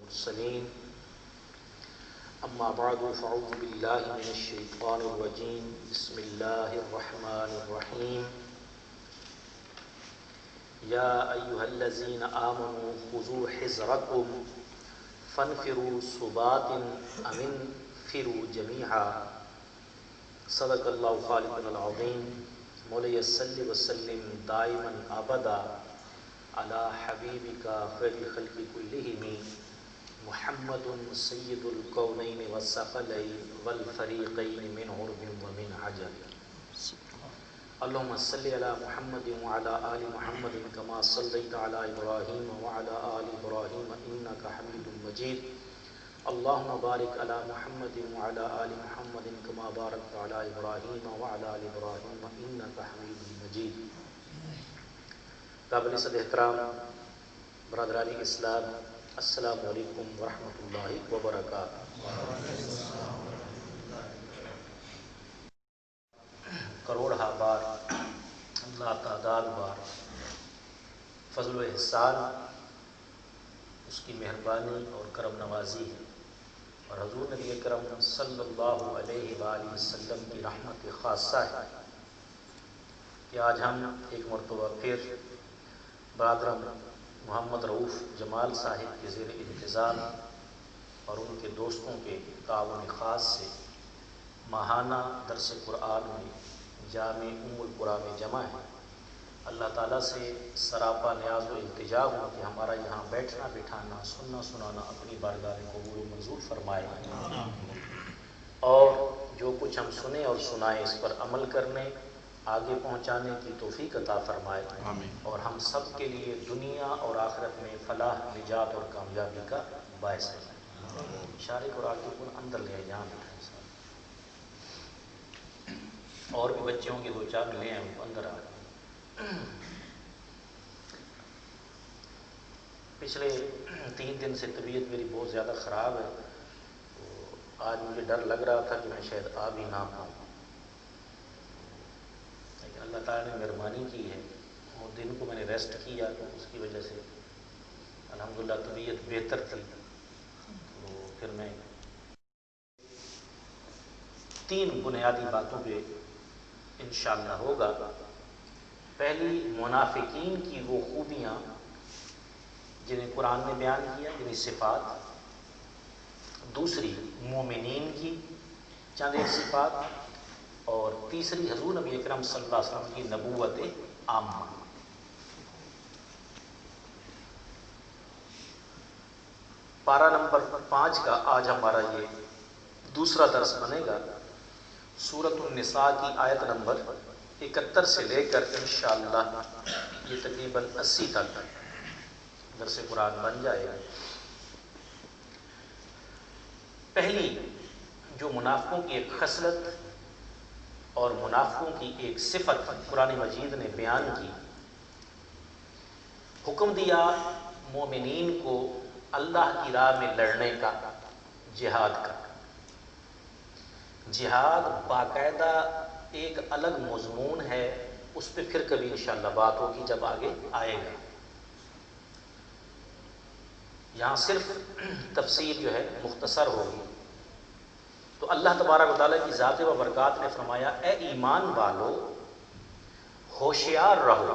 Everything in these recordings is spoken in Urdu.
المرسلين أما بعد فأعوذ بالله من الشيطان الرجيم بسم الله الرحمن الرحيم يا أيها الذين آمنوا خذوا حذركم فانفروا ثبات أو انفروا جميعا صدق الله خالقنا العظيم مولاي صل وسلم دائما أبدا على حبيبك خير الخلق كلهم محمد سيد الكونين والثقلين والفريقين من عرب ومن عجم اللهم صل على محمد وعلى آل محمد كما صليت على إبراهيم وعلى آل إبراهيم إنك حميد مجيد اللهم بارك على محمد وعلى آل محمد كما باركت على إبراهيم وعلى آل إبراهيم إنك حميد مجيد. قابل صدر احترام برادران اسلام، السلام علیکم ورحمۃ اللہ وبرکاتہ. کروڑہ بار اللہ تعداد بار فضل و احسان اس کی مہربانی اور کرم نوازی ہے، اور حضور نبی اکرم صلی اللہ علیہ وآلہ وسلم کی رحمت خاصہ ہے کہ آج ہم ایک مرتبہ پھر برادر محمد رؤوف جمال صاحب کے زیر انتظام اور ان کے دوستوں کے تعاون خاص سے ماہانہ درس قرآن میں جامع ام القرآن میں جمع ہے. اللہ تعالیٰ سے سراپا نیاز و التجا ہو کہ ہمارا یہاں بیٹھنا بٹھانا سننا سنانا اپنی بارگاہ میں قبول و منظور فرمائے، اور جو کچھ ہم سنیں اور سنائیں اس پر عمل کرنے آگے پہنچانے کی توفیق عطا فرمائے، اور ہم سب کے لیے دنیا اور آخرت میں فلاح نجات اور کامیابی کا باعث ہے. اشارے کو آگے کو اندر لے آئے، یہاں بٹھائیں ساتھ، اور بھی بچوں کے دو چار لے آئے ان کو اندر آ. پچھلے 3 دن سے طبیعت میری بہت زیادہ خراب ہے، تو آج مجھے ڈر لگ رہا تھا کہ میں شاید آ بھی نہ پاؤں، لیکن اللہ تعالیٰ نے مہربانی کی ہے اور دن کو میں نے ریسٹ کیا تو اس کی وجہ سے الحمدللہ طبیعت بہتر تھی. تو پھر میں 3 بنیادی باتوں پہ انشاءاللہ ہوگا. پہلی، منافقین کی وہ خوبیاں جنہیں قرآن نے بیان کیا، یعنی صفات. دوسری، مومنین کی چند ایک صفات. اور تیسری، حضور نبی اکرم صلی اللہ علیہ وسلم کی نبوت عامہ. پارہ نمبر 5 کا آج ہمارا یہ دوسرا درس بنے گا. سورۃ النساء کی آیت نمبر 71 سے لے کر انشاءاللہ یہ تقریباً 80 تک درس قرآن بن جائے گا. پہلی جو منافقوں کی ایک خصلت اور منافقوں کی ایک صفت قرآن مجید نے بیان کی، حکم دیا مومنین کو اللہ کی راہ میں لڑنے کا، جہاد کا. جہاد باقاعدہ ایک الگ مضمون ہے، اس پہ پھر کبھی انشاءاللہ بات ہوگی جب آگے آئے گا. یہاں صرف تفسیر جو ہے مختصر ہوگی. تو اللہ تبارک و تعالیٰ کی ذات و برکات نے فرمایا، اے ایمان والو ہوشیار رہو،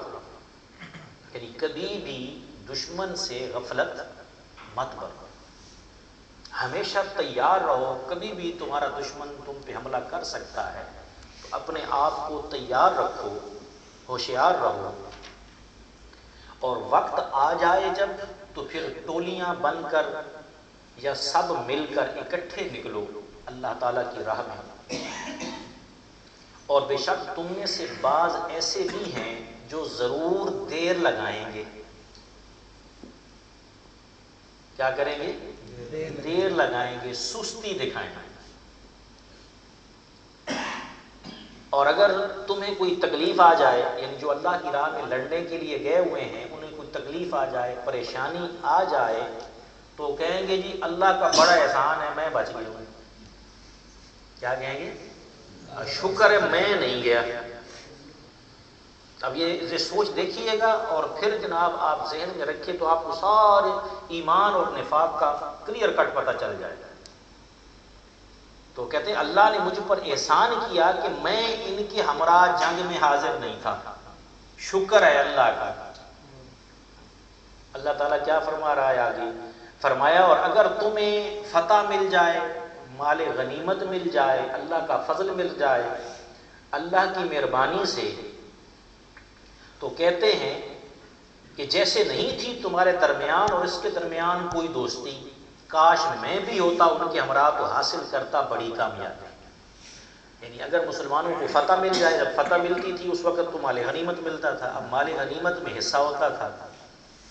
یعنی کبھی بھی دشمن سے غفلت مت برتو، ہمیشہ تیار رہو. کبھی بھی تمہارا دشمن تم پہ حملہ کر سکتا ہے، تو اپنے آپ کو تیار رکھو، ہوشیار رہو. اور وقت آ جائے جب تو پھر ٹولیاں بن کر یا سب مل کر اکٹھے نکلو اللہ تعالیٰ کی راہ میں. اور بے شک تم میں سے بعض ایسے بھی ہیں جو ضرور دیر لگائیں گے. کیا کریں گے؟ دیر لگائیں گے، سستی دکھائیں گے. اور اگر تمہیں کوئی تکلیف آ جائے، یعنی جو اللہ کی راہ میں لڑنے کے لیے گئے ہوئے ہیں انہیں کوئی تکلیف آ جائے، پریشانی آ جائے، تو کہیں گے جی اللہ کا بڑا احسان ہے میں بچ گیا ہوں. کیا کہیں گے؟ شکر ہے میں نہیں گیا. اب یہ سوچ دیکھیے گا اور پھر جناب آپ ذہن میں رکھیے تو آپ کو سارے ایمان اور نفاق کا کلیئر کٹ پتہ چل جائے گا۔ تو کہتے ہیں اللہ نے مجھ پر احسان کیا کہ میں ان کے ہمراہ جنگ میں حاضر نہیں تھا، شکر ہے اللہ کا۔ اللہ تعالیٰ کیا فرما رہا ہے آگے؟ فرمایا اور اگر تمہیں فتح مل جائے، مال غنیمت مل جائے، اللہ کا فضل مل جائے اللہ کی مہربانی سے، تو کہتے ہیں کہ جیسے نہیں تھی تمہارے درمیان اور اس کے درمیان کوئی دوستی، کاش میں بھی ہوتا ان کے ہمراہ تو حاصل کرتا بڑی کامیابی۔ یعنی اگر مسلمانوں کو فتح مل جائے، جب فتح ملتی تھی اس وقت تو مال غنیمت ملتا تھا، اب مال غنیمت میں حصہ ہوتا تھا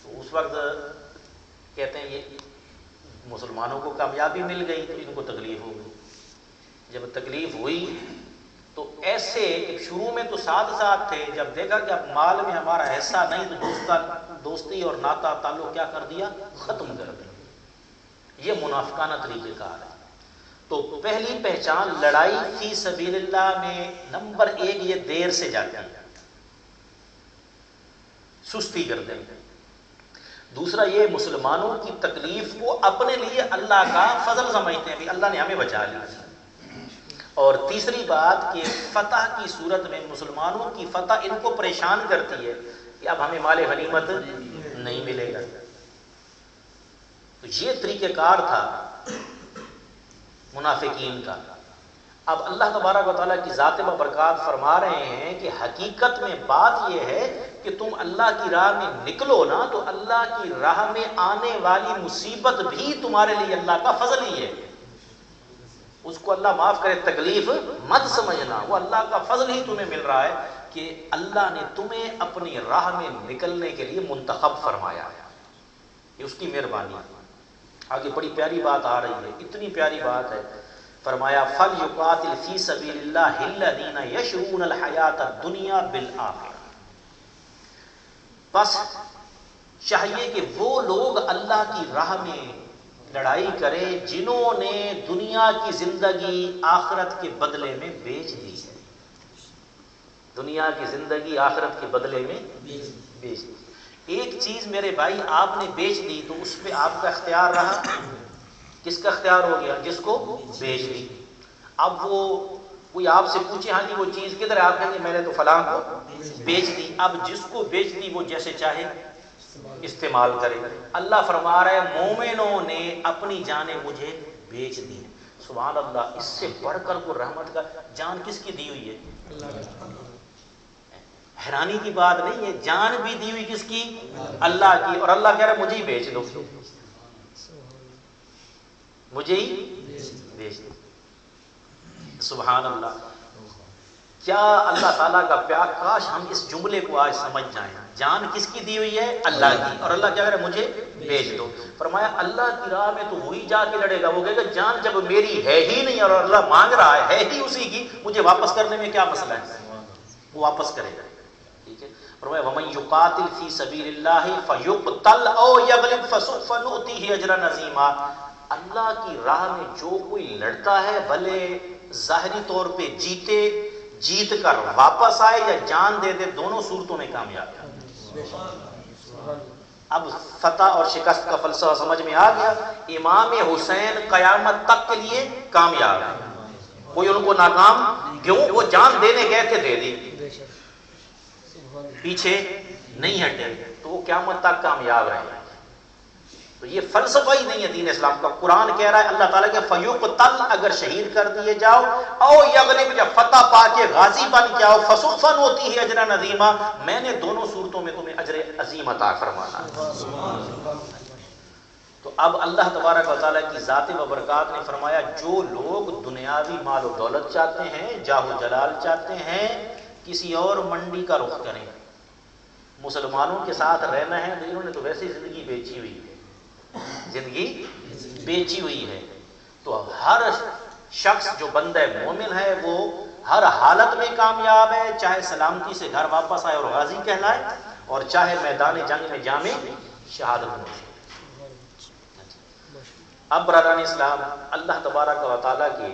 تو اس وقت کہتے ہیں یہ مسلمانوں کو کامیابی مل گئی تو ان کو تکلیف ہو گئی۔ جب تکلیف ہوئی تو ایسے شروع میں تو ساتھ ساتھ تھے، جب دیکھا کہ اب مال میں ہمارا حصہ نہیں تو دوستی اور ناتا تعلق کیا کر دیا؟ ختم کر دیا۔ یہ منافقانہ طریقہ کار ہے۔ تو پہلی پہچان لڑائی فی سبیل اللہ میں نمبر 1 یہ دیر سے جاتی ہے، سستی کر دیں۔ دوسرا یہ مسلمانوں کی تکلیف کو اپنے لیے اللہ کا فضل سمجھتے ہیں، بھی اللہ نے ہمیں بچا لیا۔ اور تیسری بات کہ فتح کی صورت میں مسلمانوں کی فتح ان کو پریشان کرتی ہے کہ اب ہمیں مال غنیمت نہیں ملے گا۔ تو یہ طریقہ کار تھا منافقین کا۔ اب اللہ تبارک و تعالیٰ کی ذات و برکات فرما رہے ہیں کہ حقیقت میں بات یہ ہے کہ تم اللہ کی راہ میں نکلو نا تو اللہ کی راہ میں آنے والی مصیبت بھی تمہارے لیے اللہ کا فضل ہی ہے، اس کو اللہ معاف کرے تکلیف مت سمجھنا، وہ اللہ کا فضل ہی تمہیں مل رہا ہے کہ اللہ نے تمہیں اپنی راہ میں نکلنے کے لیے منتخب فرمایا ہے، یہ اس کی مہربانی ہے۔ آگے بڑی پیاری بات آ رہی ہے، اتنی پیاری بات ہے، فرمایا فَلْيُقَاتِلْ فِي سَبِيلِ اللَّهِ الَّذِينَ يَشْرُونَ الْحَيَاةَ الدُّنْيَا بِالْآخِرَةِ۔ بس چاہیے کہ وہ لوگ اللہ کی راہ میں لڑائی کریں جنہوں نے دنیا کی زندگی آخرت کے بدلے میں بیچ دی ہے، دنیا کی زندگی آخرت کے بدلے میں بیچ دی۔ ایک چیز میرے بھائی آپ نے بیچ دی تو اس پہ آپ کا اختیار رہا، کس کا اختیار ہو گیا؟ جس کو بیچ دی۔ اب وہ کوئی آپ سے پوچھے ہاں جی وہ چیز کدھر ہے، آپ کہیں گے میں نے تو فلاں کو بیچ دی۔ اب جس کو بیچ دی وہ جیسے چاہے استعمال کرے۔ اللہ فرما رہا ہے مومنوں نے اپنی جانیں مجھے بیچ دی ہیں۔ سبحان اللہ، اس سے بڑھ کر کو رحمت کا جان کس کی دی ہوئی ہے؟ حیرانی کی بات نہیں ہے، جان بھی دی ہوئی کس کی؟ اللہ کی، اور اللہ کہہ رہا ہے مجھے ہی بیچ دو، مجھے ہی بیچ دو۔ سبحان اللہ، کیا اللہ تعالیٰ کا پیار، کاش ہم اس جملے کو آج سمجھ جائیں۔ جان کس کی دی ہوئی ہے؟ اللہ کی، اور اللہ کیا کہہ رہا ہے مجھے بیچ دو۔ فرمایا اللہ کی راہ میں تو وہی جا کے لڑے گا، وہ کہے گا جان جب میری ہے ہی نہیں اور اللہ مانگ رہا ہے ہی اسی کی، مجھے واپس کرنے میں کیا مسئلہ ہے؟ وہ واپس کرے گا۔ ٹھیک ہے، فرمایا وَمَن يُقَاتِلْ فِي سَبِيلِ اللَّهِ فَيُقْتَلْ أَوْ يَغْلِبْ فَسَوْفَ نُؤْتِيهِ أَجْرًا عَظِيمًا۔ اللہ کی راہ میں جو کوئی لڑتا ہے بھلے ظاہری طور پہ جیت کر واپس آئے یا جان دے دے، دونوں صورتوں میں کامیاب ہے۔ اب فتح اور شکست کا فلسفہ سمجھ میں آ گیا۔ امام حسین قیامت تک کے لیے کامیاب ہے، کوئی ان کو ناکام کیوں؟ وہ جان دینے گئے تھے، دے دی، پیچھے نہیں ہٹے، تو وہ قیامت تک کامیاب رہے۔ تو یہ فلسفہ ہی نہیں ہے دین اسلام کا۔ قرآن کہہ رہا ہے اللہ تعالیٰ کے فیقتل، اگر شہید کر دیے جاؤ، او یغلب، جب فتح پا کے غازی بن کے آؤ، فسوف نؤتیہ اجرا عظیما، میں نے دونوں صورتوں میں تمہیں اجر عظیم عطا فرمانا۔ تو اب اللہ تبارک و تعالیٰ کی ذات و برکات نے فرمایا جو لوگ دنیاوی مال و دولت چاہتے ہیں، جاہ و جلال چاہتے ہیں، کسی اور منڈی کا رخ کریں۔ مسلمانوں کے ساتھ رہنا ہے تو انہوں نے تو ویسے ہی زندگی بیچی ہوئی ہے، زندگی بیچی ہوئی ہے۔ تو ہر شخص جو بندہ مومن ہے وہ ہر حالت میں کامیاب ہے، چاہے سلامتی سے گھر واپس آئے اور غازی کہلائے، اور چاہے میدان جنگ میں جامع شہادت میں۔ اب برادران اسلام، اللہ تبارک و تعالیٰ کے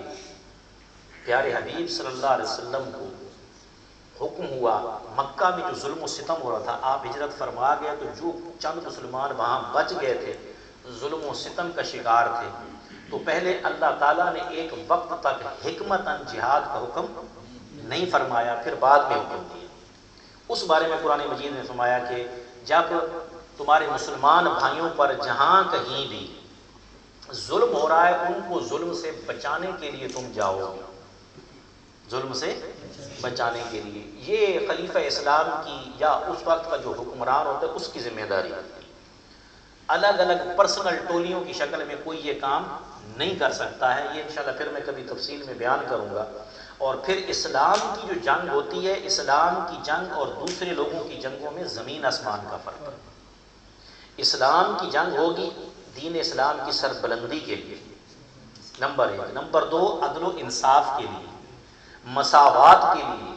پیارے حبیب صلی اللہ علیہ وسلم کو حکم ہوا مکہ میں جو ظلم و ستم ہو رہا تھا، آپ ہجرت فرما گئے تو جو چند مسلمان وہاں بچ گئے تھے ظلم و ستم کا شکار تھے، تو پہلے اللہ تعالیٰ نے ایک وقت تک حکمتاً جہاد کا حکم نہیں فرمایا، پھر بعد میں حکم دیا۔ اس بارے میں قرآن مجید نے فرمایا کہ جب تمہارے مسلمان بھائیوں پر جہاں کہیں بھی ظلم ہو رہا ہے ان کو ظلم سے بچانے کے لیے تم جاؤ، ظلم سے بچانے کے لیے، یہ خلیفہ اسلام کی یا اس وقت کا جو حکمران ہوتا ہے اس کی ذمہ داری ہے۔ الگ الگ پرسنل ٹولیوں کی شکل میں کوئی یہ کام نہیں کر سکتا ہے، یہ انشاءاللہ پھر میں کبھی تفصیل میں بیان کروں گا۔ اور پھر اسلام کی جو جنگ ہوتی ہے، اسلام کی جنگ اور دوسرے لوگوں کی جنگوں میں زمین آسمان کا فرق ہے۔ اسلام کی جنگ ہوگی دین اسلام کی سربلندی کے لیے، نمبر 1۔ نمبر 2، عدل و انصاف کے لیے، مساوات کے لیے،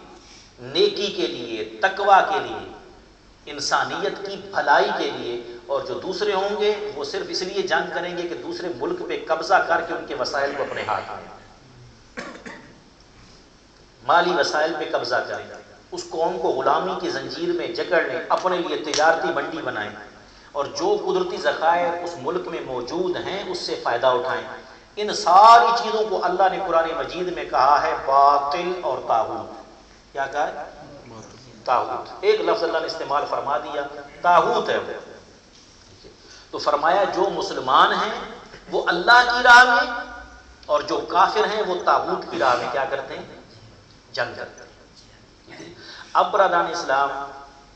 نیکی کے لیے، تقوی کے لیے، انسانیت کی بھلائی کے لیے۔ اور جو دوسرے ہوں گے وہ صرف اس لیے جنگ کریں گے کہ دوسرے ملک پہ قبضہ کر کے ان کے وسائل کو اپنے ہاتھ میں، مالی وسائل پہ قبضہ کریں، اس قوم کو غلامی کی زنجیر میں جکڑ لیں، اپنے لیے تجارتی منڈی بنائیں، اور جو قدرتی ذخائر اس ملک میں موجود ہیں اس سے فائدہ اٹھائیں۔ ان ساری چیزوں کو اللہ نے قرآن مجید میں کہا ہے باطل اور طاغوت۔ کیا کہا ہے؟ طاغوت۔ ایک لفظ اللہ نے استعمال فرما دیا، طاغوت ہے وہ۔ تو فرمایا جو مسلمان ہیں وہ اللہ کی راہ میں، اور جو کافر ہیں وہ طاغوت کی راہ میں کیا کرتے ہیں؟ جنگ کرتے ہیں۔ اب برادران اسلام،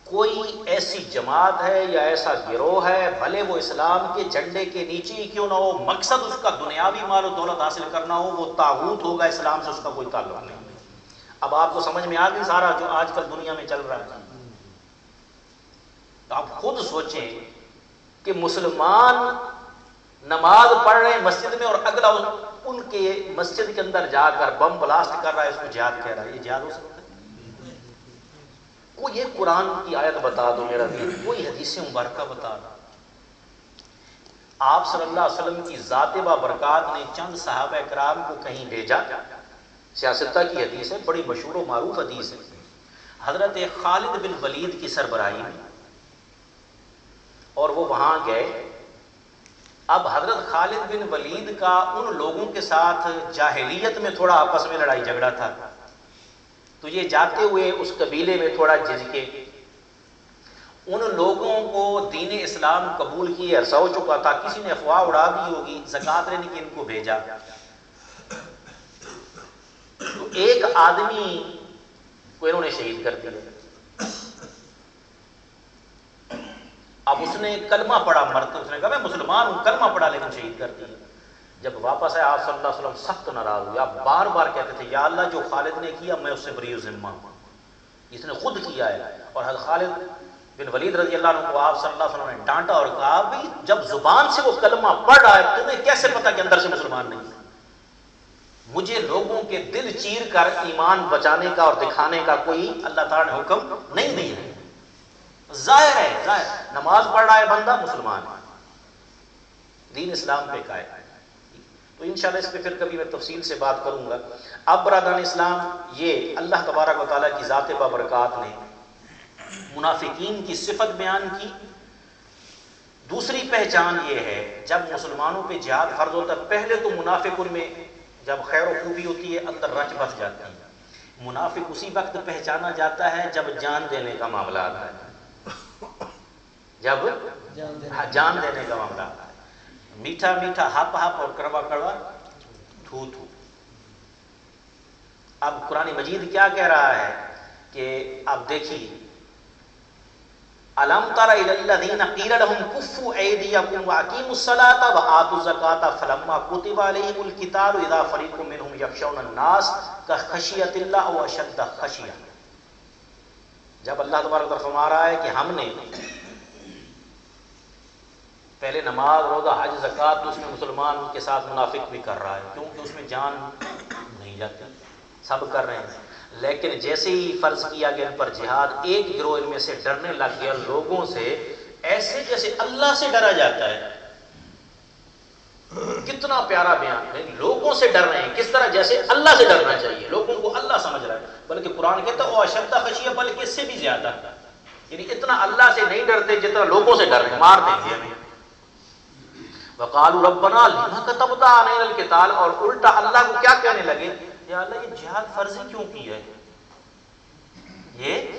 کوئی ایسی جماعت ہے یا ایسا گروہ ہے، بھلے وہ اسلام کے جھنڈے کے نیچے ہی کیوں نہ ہو، مقصد اس کا دنیاوی مال و دولت حاصل کرنا ہو، وہ طاغوت ہوگا، اسلام سے اس کا کوئی تعلق نہیں۔ اب آپ کو سمجھ میں آ گئی سارا جو آج کل دنیا میں چل رہا ہے؟ تو آپ خود سوچیں کہ مسلمان نماز پڑھ رہے ہیں مسجد میں اور اگلا ان کے مسجد کے اندر جا کر بم بلاسٹ کر رہا ہے، اس کو جہاد کہہ رہا ہے، یہ جہاد ہو سکتا ہے؟ کوئی ایک قرآن کی آیت بتا دو میرا دین، کوئی حدیث مبارکہ بتا دو۔ آپ صلی اللہ علیہ وسلم کی ذات بابرکات نے چند صحابہ کرام کو کہیں بھیجا، سیاستہ کی حدیث ہے، بڑی مشہور و معروف حدیث ہے، حضرت خالد بن ولید کی سربراہی میں، اور وہ وہاں گئے۔ اب حضرت خالد بن ولید کا ان لوگوں کے ساتھ جاہلیت میں تھوڑا آپس میں لڑائی جھگڑا تھا، تو یہ جاتے ہوئے اس قبیلے میں تھوڑا جھجکے۔ ان لوگوں کو دین اسلام قبول کیے عرصہ ہو چکا تھا، کسی نے افواہ اڑا دی ہوگی، زکوٰۃ لینے کی ان کو بھیجا، تو ایک آدمی کو انہوں نے شہید کر دیا۔ اب اس نے کلمہ پڑھا مرتے، اس نے کہا میں مسلمان ہوں، کلمہ پڑھا لیکن شہید کر دیا۔ جب واپس آئے آپ صلی اللہ علیہ وسلم سخت ناراض ہوئے، آپ بار بار کہتے تھے یا اللہ جو خالد نے کیا میں اس سے بری ذمہ ہوں، اس نے خود کیا ہے۔ اور حضرت خالد بن ولید رضی اللہ عنہ کو آپ صلی اللہ علیہ وسلم نے ڈانٹا اور کہا بھائی جب زبان سے وہ کلمہ پڑھ رہا ہے تمہیں کیسے پتا کہ اندر سے مسلمان نہیں؟ مجھے لوگوں کے دل چیر کر ایمان بچانے کا اور دکھانے کا کوئی اللہ تعالیٰ نے حکم نہیں دیا ہے۔ ظاہر ہے، ظاہر نماز پڑھ رہا ہے بندہ، مسلمان ہے، دین اسلام پہ قائم ہے۔ تو انشاءاللہ اس پہ پھر کبھی میں تفصیل سے بات کروں گا۔ اب برادران اسلام، یہ اللہ تبارک و تعالیٰ کی ذات بابرکات نے منافقین کی صفت بیان کی۔ دوسری پہچان یہ ہے جب مسلمانوں پہ جہاد فرض ہوتا ہے، پہلے تو منافق ان میں جب خیر و خوبی ہوتی ہے اندر رچ بس جاتی ہے، منافق اسی وقت پہچانا جاتا ہے جب جان دینے کا معاملہ آتا ہے، جب جان دینے کا معاملہ آتا ہے، میٹھا میٹھا ہپ ہپ اور کڑوا کڑوا تھو تھو۔ اب قرآن مجید کیا کہہ رہا ہے کہ اب دیکھیے الم تر الی الذین قیل لهم کفوا ایدیکم واقیموا الصلاۃ وآتوا الزکاۃ فلما کتب علیہم القتال اذا فریق منهم یخشون الناس کخشیۃ اللہ او اشد خشیہ۔ جب اللہ تبارک و تعالیٰ فرما رہا ہے کہ ہم نے پہلے نماز روزہ حج زکوٰۃ، تو اس میں مسلمان ان کے ساتھ منافق بھی کر رہا ہے کیونکہ اس میں جان نہیں جاتی، سب کر رہے ہیں، لیکن جیسے ہی فرض کیا گیا ان پر جہاد، ایک گروہ ان میں سے ڈرنے لگ گیا لوگوں سے ایسے جیسے اللہ سے ڈرا جاتا ہے۔ کتنا پیارا بیان ہے. لوگوں سے ڈر رہے ہیں کس طرح؟ جیسے اللہ سے ڈرنا چاہیے. لوگوں کو اللہ سمجھ رہا ہے، بلکہ قرآن کہتا ہے وہ اشد خشیہ، بلکہ اس سے بھی زیادہ. یعنی اتنا اللہ سے نہیں ڈرتے جتنا لوگوں سے ڈر رہے ہیں، مار دیں گے ہمیں. وقالوا ربنا لما كتبت علينا القتال، اور الٹا اللہ کو کیا کہنے لگے؟ یا اللہ یہ جہاد فرض ہی کیوں کیا ہے؟ یہ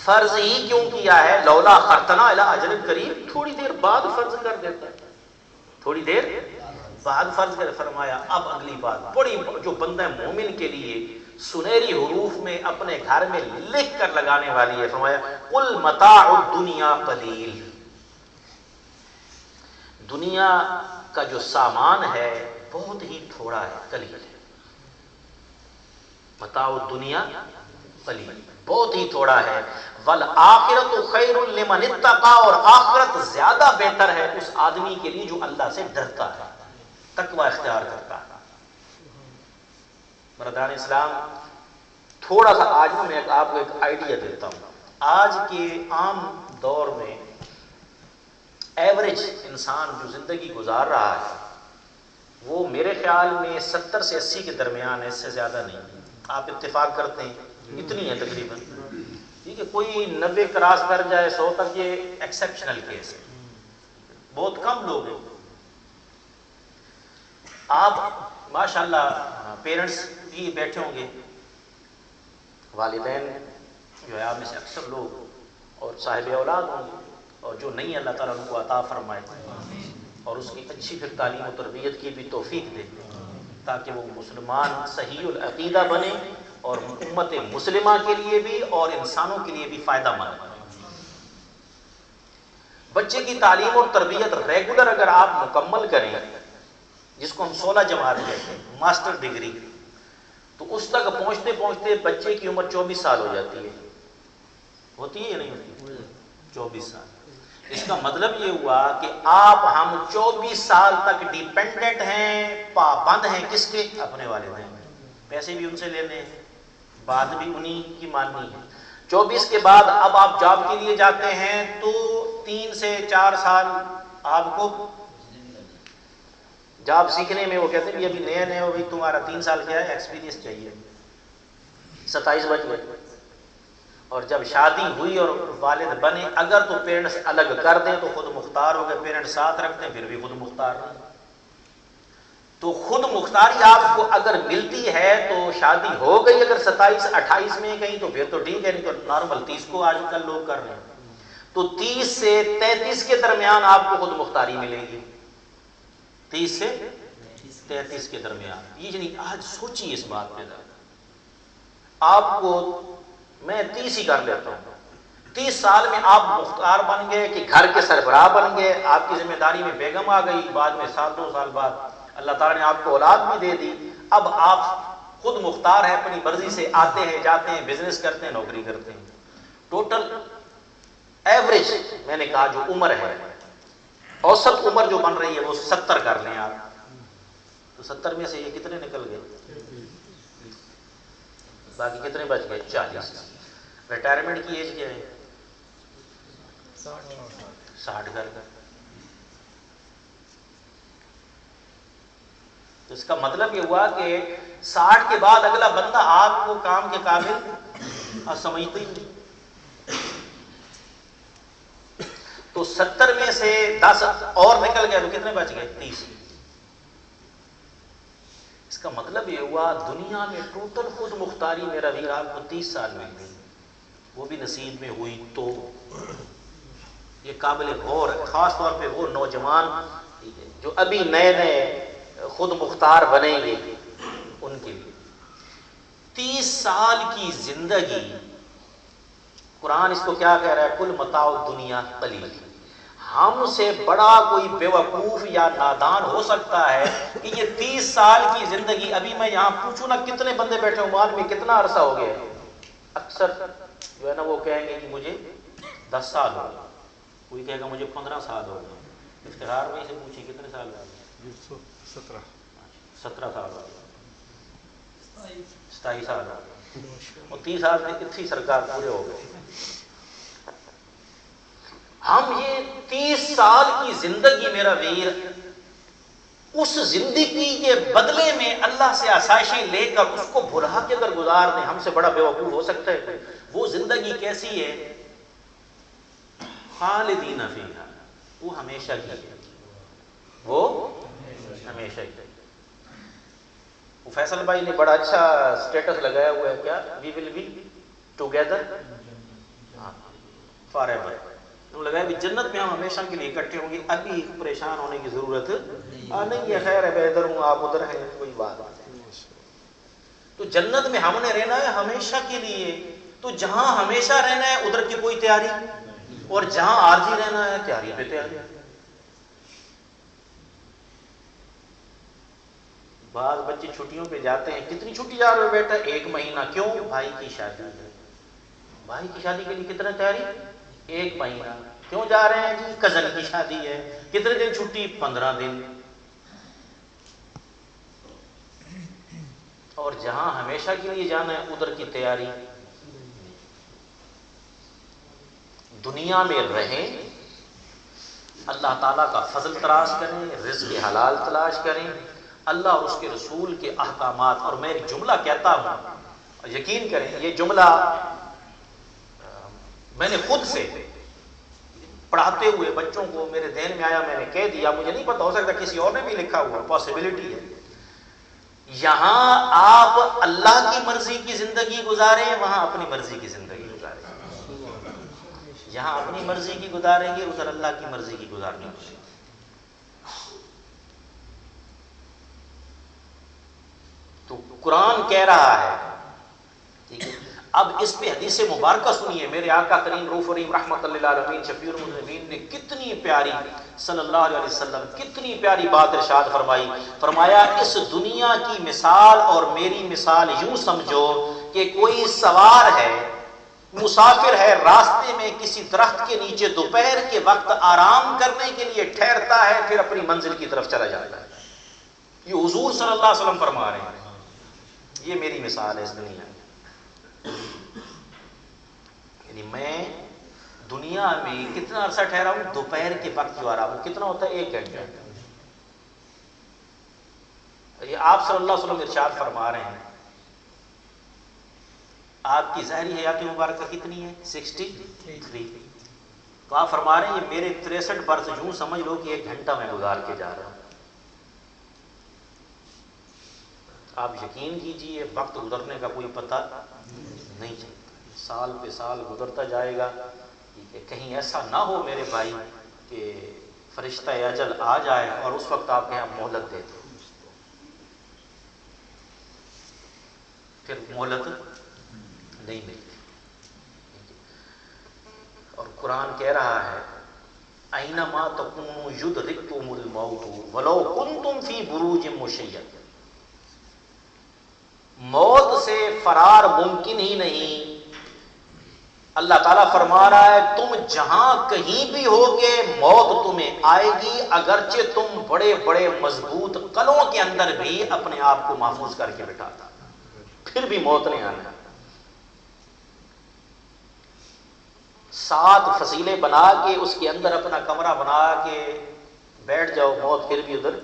فرض ہی کیوں کیا ہے؟ لولا اخرتنا الی اجل قریب، تھوڑی دیر بعد فرض کر دیتا ہے، تھوڑی دیر بعد فرض کر. فرمایا اب اگلی بات بڑی جو بندہ مومن کے لیے سنہری حروف میں اپنے گھر میں لکھ کر لگانے والی ہے. فرمایا قل متاع الدنیا قلیل، دنیا کا جو سامان ہے بہت ہی تھوڑا ہے، قلیل ہے. متاع الدنیا قلیل، بہت ہی تھوڑا ہے. والآخرۃ خیر لمن اتقى، اور آخرت زیادہ بہتر ہے اس آدمی کے لیے جو اللہ سے ڈرتا ہے، تقوی اختیار کرتا ہے. مردان اسلام، تھوڑا سا آج میں آپ کو ایک آئیڈیا دیتا ہوں. آج کے عام دور میں ایوریج انسان جو زندگی گزار رہا ہے وہ میرے خیال میں 70 سے 80 کے درمیان ہے، اس سے زیادہ نہیں. آپ اتفاق کرتے ہیں اتنی ہے تقریباً، ٹھیک ہے. کوئی 90 کراس کر جائے 100 تک، یہ ایکسیپشنل کیس ہے، بہت کم لوگ ہیں. آپ ماشاءاللہ پیرنٹس بھی بیٹھے ہوں گے، والدین جو ہے آپ میں سے اکثر لوگ اور صاحب اولاد ہوں گے، اور جو نہیں اللہ تعالیٰ ان کو عطا فرمائے اور اس کی اچھی پھر تعلیم و تربیت کی بھی توفیق دے، تاکہ وہ مسلمان صحیح العقیدہ بنے اور امت مسلمہ کے لیے بھی اور انسانوں کے لیے بھی فائدہ مند بنے. بچے کی تعلیم اور تربیت ریگولر اگر آپ مکمل کریں، جس کو ہم 16 جماعت کہتے ہیں، ماسٹر ڈگری، تو اس تک پہنچتے پہنچتے بچے کی عمر 24 سال ہو جاتی ہے. ہوتی ہے یا نہیں ہوتی؟ 24 سال. اس کا مطلب یہ ہوا کہ آپ ہم 24 سال تک ڈیپینڈنٹ ہیں، پابند ہیں کس کے؟ اپنے والدین. پیسے بھی ان سے لینے ہیں، بات بھی انہی کی ماننی ہے. 24 کے بعد اب آپ جاب کے لیے جاتے ہیں تو 3 سے 4 سال آپ کو جاب سیکھنے میں، وہ کہتے ہیں ابھی نئے نئے ہو گئی، تمہارا 3 سال کیا ہے ایکسپیرینس چاہیے. 27 بچ گئے. اور جب شادی ہوئی اور والد بنے، اگر تو پیرنٹس الگ کر دیں تو خود مختار ہو گئے، پیرنٹس ساتھ رکھتے ہیں پھر بھی خود مختار نہیں. تو خود مختاری آپ کو اگر ملتی ہے تو شادی ہو گئی اگر 27-28 میں کہیں تو پھر تو ٹھیک ہے، نہیں تو نارمل 30 کو آج کل لوگ کر رہے ہیں. تو 30 سے 33 کے درمیان آپ کو خود مختاری ملے گی، 30 سے 33 کے درمیان. یہ یعنی آج سوچیے اس بات پہ. آپ کو میں 30 ہی کر لیتا ہوں، 30 سال میں آپ مختار بن گئے کہ گھر کے سربراہ بن گئے، آپ کی ذمہ داری میں بیگم آ گئی، بعد میں 2 سال بعد اللہ تعالیٰ نے آپ کو اولاد بھی دے دی. اب آپ خود مختار ہیں، اپنی مرضی سے آتے ہیں جاتے ہیں، بزنس کرتے ہیں، نوکری کرتے ہیں. ٹوٹل ایوریج میں نے کہا جو عمر ہے، اوسط عمر جو بن رہی ہے وہ 70 کر لیں آپ. تو 70 میں سے یہ کتنے نکل گئے؟ باقی کتنے بچ گئے؟ 40. ریٹائرمنٹ کی ایج کیا ہے؟ 60 کر گئے. تو اس کا مطلب یہ ہوا کہ 60 کے بعد اگلا بندہ آپ کو کام کے قابل سمجھتے ہی نہیں. تو 70 میں سے 10 اور نکل گئے تو کتنے بچ گئے؟ 30. اس کا مطلب یہ ہوا دنیا میں ٹوٹل خود مختاری میرا ویر آپ کو 30 سال میں گئی، وہ بھی نصیب میں ہوئی تو یہ قابل غور ہے. خاص طور پہ وہ نوجوان جو ابھی نئے نئے خود مختار بنیں گے ان کے لیے 30 سال کی زندگی. قرآن اس کو کیا کہہ رہا ہے؟ کل متاع الدنیا قلیل. ہم سے بڑا کوئی بیوقوف یا نادان ہو سکتا ہے کہ یہ 30 سال کی زندگی، ابھی میں یہاں پوچھوں نا کتنے بندے بیٹھے ہوں مال میں کتنا عرصہ ہو گیا، اکثر جو ہے نا وہ کہیں گے کہ مجھے 10 سال ہو گئے، کوئی کہے گا مجھے 15 سال ہو گئے. افتخار بھائی سے پوچھیں کتنے سال ہو گئے؟ 17 سال ہو گئے، 27 سال ہو گئے، اور 30 سال میں اتنی سرکار پورے ہو گئے. ہم یہ 30 سال کی زندگی میرا ویر اس زندگی کے بدلے میں اللہ سے آسائشیں لے کر اس کو بھلا کے اگر گزار دیں، ہم سے بڑا بیوقوف ہو سکتا ہے؟ وہ زندگی کیسی ہے؟ خالدین فیہا، وہ ہمیشہ کی ہے، وہ ہمیشہ کی ہے۔ فیصل بھائی نے بڑا اچھا سٹیٹس لگایا ہوا ہے، کیا؟ We will be together forever. لگایا بھی جنت میں ہم ہمیشہ کے لیے اکٹھے ہوں گے، ابھی پریشان ہونے کی ضرورت نہیں ہے، خیر ہے، میں ادھر ہوں آپ ادھر ہیں، کوئی بات نہیں۔ تو جنت میں ہم نے رہنا ہے ہمیشہ کے لیے، تو جہاں ہمیشہ رہنا ہے ادھر کی کوئی تیاری، اور جہاں عارضی رہنا ہے تیاری پہ تیاری۔ بعض بچے چھٹیوں پہ جاتے ہیں، کتنی چھٹی جا رہے ہو بیٹا؟ 1 مہینہ۔ کیوں؟ بھائی کی شادی ہے۔ بھائی کی شادی کے لیے کتنا تیاری؟ 1 مہینہ۔ کیوں جا رہے ہیں جی؟ کزن کی شادی ہے۔ کتنے دن چھٹی؟ 15 دن۔ اور جہاں ہمیشہ کے لیے جانا ہے ادھر کی تیاری۔ دنیا میں رہیں، اللہ تعالیٰ کا فضل تلاش کریں، رزق حلال تلاش کریں، اللہ اور اس کے رسول کے احکامات۔ اور میں ایک جملہ کہتا ہوں، یقین کریں یہ جملہ میں نے خود سے پڑھاتے ہوئے بچوں کو میرے ذہن میں آیا، میں نے کہہ دیا، مجھے نہیں پتا، ہو سکتا کسی اور نے بھی لکھا ہوا، پاسبلٹی ہے۔ یہاں آپ اللہ کی مرضی کی زندگی گزاریں، وہاں اپنی مرضی کی زندگی گزاریں۔ یہاں اپنی مرضی کی گزاریں گے، ادھر اللہ کی مرضی کی گزارنی ہوگی۔ تو قرآن کہہ رہا ہے، ٹھیک ہے؟ اب اس پہ حدیث مبارکہ سنیے، میرے آقا کریم رؤوف رحیم رحمۃ اللہ علیہ شفیع المذنبین نے کتنی پیاری، صلی اللہ علیہ وسلم کتنی پیاری بات ارشاد فرمائی۔ فرمایا اس دنیا کی مثال اور میری مثال یوں سمجھو کہ کوئی سوار ہے، مسافر ہے، راستے میں کسی درخت کے نیچے دوپہر کے وقت آرام کرنے کے لیے ٹھہرتا ہے، پھر اپنی منزل کی طرف چلا جاتا ہے۔ یہ حضور صلی اللہ علیہ وسلم فرما رہے ہیں، یہ میری مثال ہے اس دنیا میں۔ یعنی میں دنیا میں کتنا عرصہ ٹھہرا ہوں؟ دوپہر کے وقت جو آرام ہوں، کتنا ہوتا ہے؟ 1 گھنٹہ۔ یہ آپ صلی اللہ علیہ وسلم ارشاد فرما رہے ہیں، آپ کی ظاہری حیات مبارکہ کتنی ہے؟ 63۔ تو آپ فرما رہے ہیں یہ میرے 63 برس، یوں سمجھ لو کہ 1 گھنٹہ میں گزار کے جا رہا ہوں۔ آپ یقین کیجئے وقت گزرنے کا کوئی پتہ نہیں چلتا، سال پہ سال گزرتا جائے گا۔ کہیں ایسا نہ ہو میرے بھائی کہ فرشتہ اجل آ جائے اور اس وقت آپ کہیں مہلت دے دو، پھر مہلت نہیں ملتی۔ اور قرآن کہہ رہا ہے اینما تکونوا یدرککم الموت ولو کنتم فی بروج مشیدہ، موت سے فرار ممکن ہی نہیں۔ اللہ تعالیٰ فرما رہا ہے تم جہاں کہیں بھی ہوگے موت تمہیں آئے گی، اگرچہ تم بڑے بڑے مضبوط قلعوں کے اندر بھی اپنے آپ کو محفوظ کر کے بٹھاتا، پھر بھی موت نے آنا۔ 7 فصیلیں بنا کے اس کے اندر اپنا کمرہ بنا کے بیٹھ جاؤ، موت پھر بھی ادھر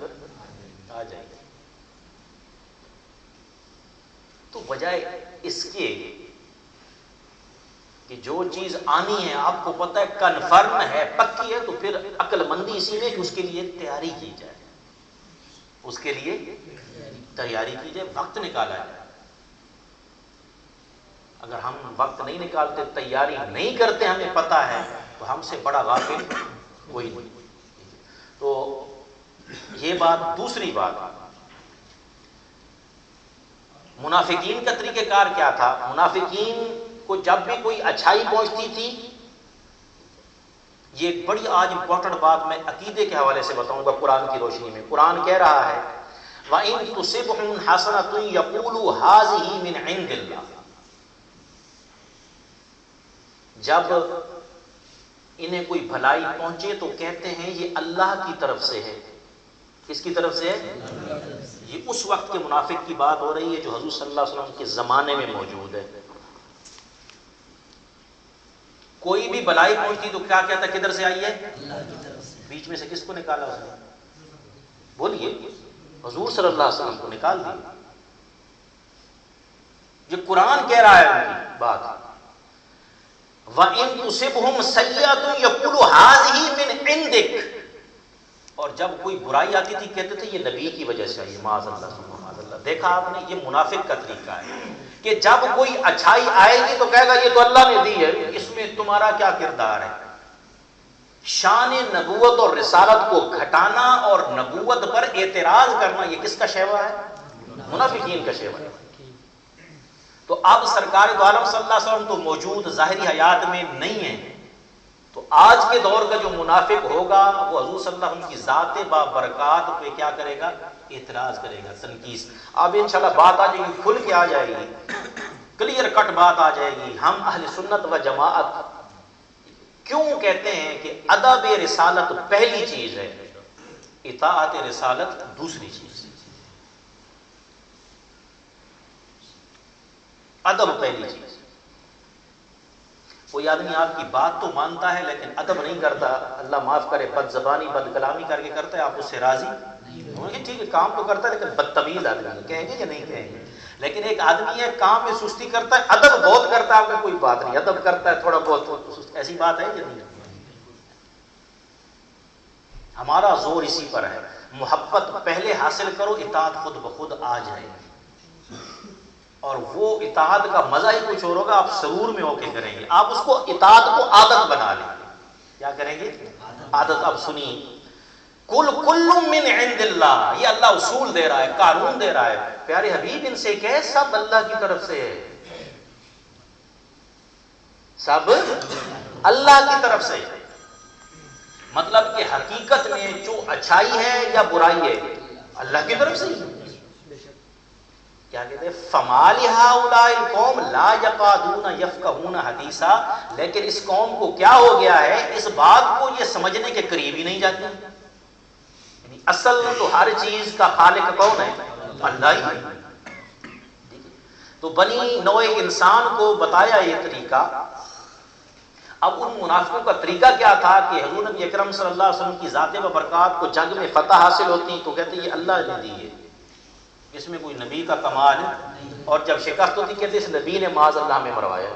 آ جائے گی۔ تو بجائے اس کے کہ جو چیز آنی ہے آپ کو پتہ ہے، کنفرم ہے، پکی ہے، تو پھر عقل مندی اسی میں کہ اس کے لیے تیاری کی جائے، اس کے لیے تیاری کی جائے، وقت نکالا جائے۔ اگر ہم وقت نہیں نکالتے، تیاری نہیں کرتے، ہمیں پتہ ہے، تو ہم سے بڑا غافل کوئی نہیں۔ تو یہ بات۔ دوسری بات، منافقین کا طریقہ کار کیا تھا؟ منافقین کو جب بھی کوئی اچھائی پہنچتی تھی، یہ ایک بڑی آج امپورٹنٹ بات میں عقیدے کے حوالے سے بتاؤں گا قرآن کی روشنی میں۔ قرآن کہہ رہا ہے وَإِن تُصِبْهُمْ حَسَنَةٌ يَقُولُوا هَٰذِهِ مِنْ عِندِ اللَّهِ، جب انہیں کوئی بھلائی پہنچے تو کہتے ہیں یہ اللہ کی طرف سے ہے۔ کس کی طرف سے ہے؟ یہ اس وقت کے منافق کی بات ہو رہی ہے جو حضور صلی اللہ علیہ وسلم کے زمانے میں موجود ہے۔ کوئی بھی بھلائی پہنچتی تو کیا کہتا؟ کدھر سے آئی ہے؟ اللہ کی طرف سے۔ بیچ میں سے کس کو نکالا اس نے؟ بولیے، حضور صلی اللہ علیہ وسلم کو نکال دیا. یہ قرآن کہہ رہا ہے ان کی بات. وَإِن تُصِبْهُمْ سَيِّئَةٌ يَقُولُوا هَٰذِهِ مِنْ عِندِكَ. اور جب کوئی برائی آتی تھی کہتے تھے یہ نبی کی وجہ سے آئی. معاذ اللہ معاذ اللہ. دیکھا آپ نے, یہ منافق کا طریقہ ہے کہ جب کوئی اچھائی آئے گی تو کہے گا یہ تو اللہ نے دی ہے, اس میں تمہارا کیا کردار ہے. شان نبوت اور رسالت کو گھٹانا اور نبوت پر اعتراض کرنا یہ کس کا شیوا ہے؟ منافقین کا شیوا ہے. تو اب سرکار دو عالم صلی اللہ علیہ وسلم تو موجود ظاہری حیات میں نہیں ہیں, تو آج کے دور کا جو منافق ہوگا وہ حضور صلی اللہ علیہ وسلم کی ذات بابرکات پہ کیا کرے گا؟ اعتراض کرے گا, تنقیص. اب انشاءاللہ بات آ جائے گی, کھل کے آ جائے گی, کلیئر کٹ بات آ جائے گی. ہم اہل سنت و جماعت کیوں کہتے ہیں کہ ادب رسالت پہلی چیز ہے, اطاعت رسالت دوسری چیز ہے. ادب پہلی چیز. کوئی آدمی آپ کی بات تو مانتا ہے لیکن ادب نہیں کرتا, اللہ معاف کرے, بد زبانی بد کلامی کر کے کرتا ہے, آپ اس سے راضی نہیں. ٹھیک ہے کام تو کرتا ہے لیکن بدتمیز آدمی ہے, کہیں گے یا نہیں کہیں گے. لیکن ایک آدمی ہے کام میں سستی کرتا ہے, ادب بہت کرتا ہے, آپ کا کوئی بات نہیں, ادب کرتا ہے تھوڑا بہت, ایسی بات ہے یا نہیں؟ ہمارا زور اسی پر ہے. محبت پہلے حاصل کرو, اطاعت خود بخود آ جائے. اور وہ اطاعت کا مزہ ہی کچھ اور ہوگا, آپ سرور میں ہو کے کریں گے. آپ اس کو اطاعت کو عادت بنا لیں. کیا کریں گے؟ عادت. اب سنیے, کل من عند اللہ, یہ اللہ اصول دے رہا ہے, قانون دے رہا ہے. پیارے حبیب ان سے کہ سب اللہ کی طرف سے ہے, سب اللہ کی طرف سے. مطلب کہ حقیقت میں جو اچھائی ہے یا برائی ہے اللہ کی طرف سے ہی. کیا کہتے ہیں؟ فَمَا لِهَٰؤُلَاءِ الْقَوْمِ لَا يَكَادُونَ يَفْقَهُونَ حَدِيثًا. لیکن اس قوم کو کیا ہو گیا ہے, اس بات کو یہ سمجھنے کے قریب ہی نہیں جاتی. یعنی اصل تو ہر چیز کا خالق کون ہے؟ اللہ ہی. تو بنی نوع انسان کو بتایا یہ طریقہ. اب ان منافقوں کا طریقہ کیا تھا کہ حضور نبی اکرم صلی اللہ علیہ وسلم کی ذات و برکات کو جنگ میں فتح حاصل ہوتی تو کہتے یہ اللہ نے دی ہے, اس میں کوئی نبی کا کمال ہے. اور جب شکست ہوتی کہتے اس نبی نے معاذ اللہ میں مروایا.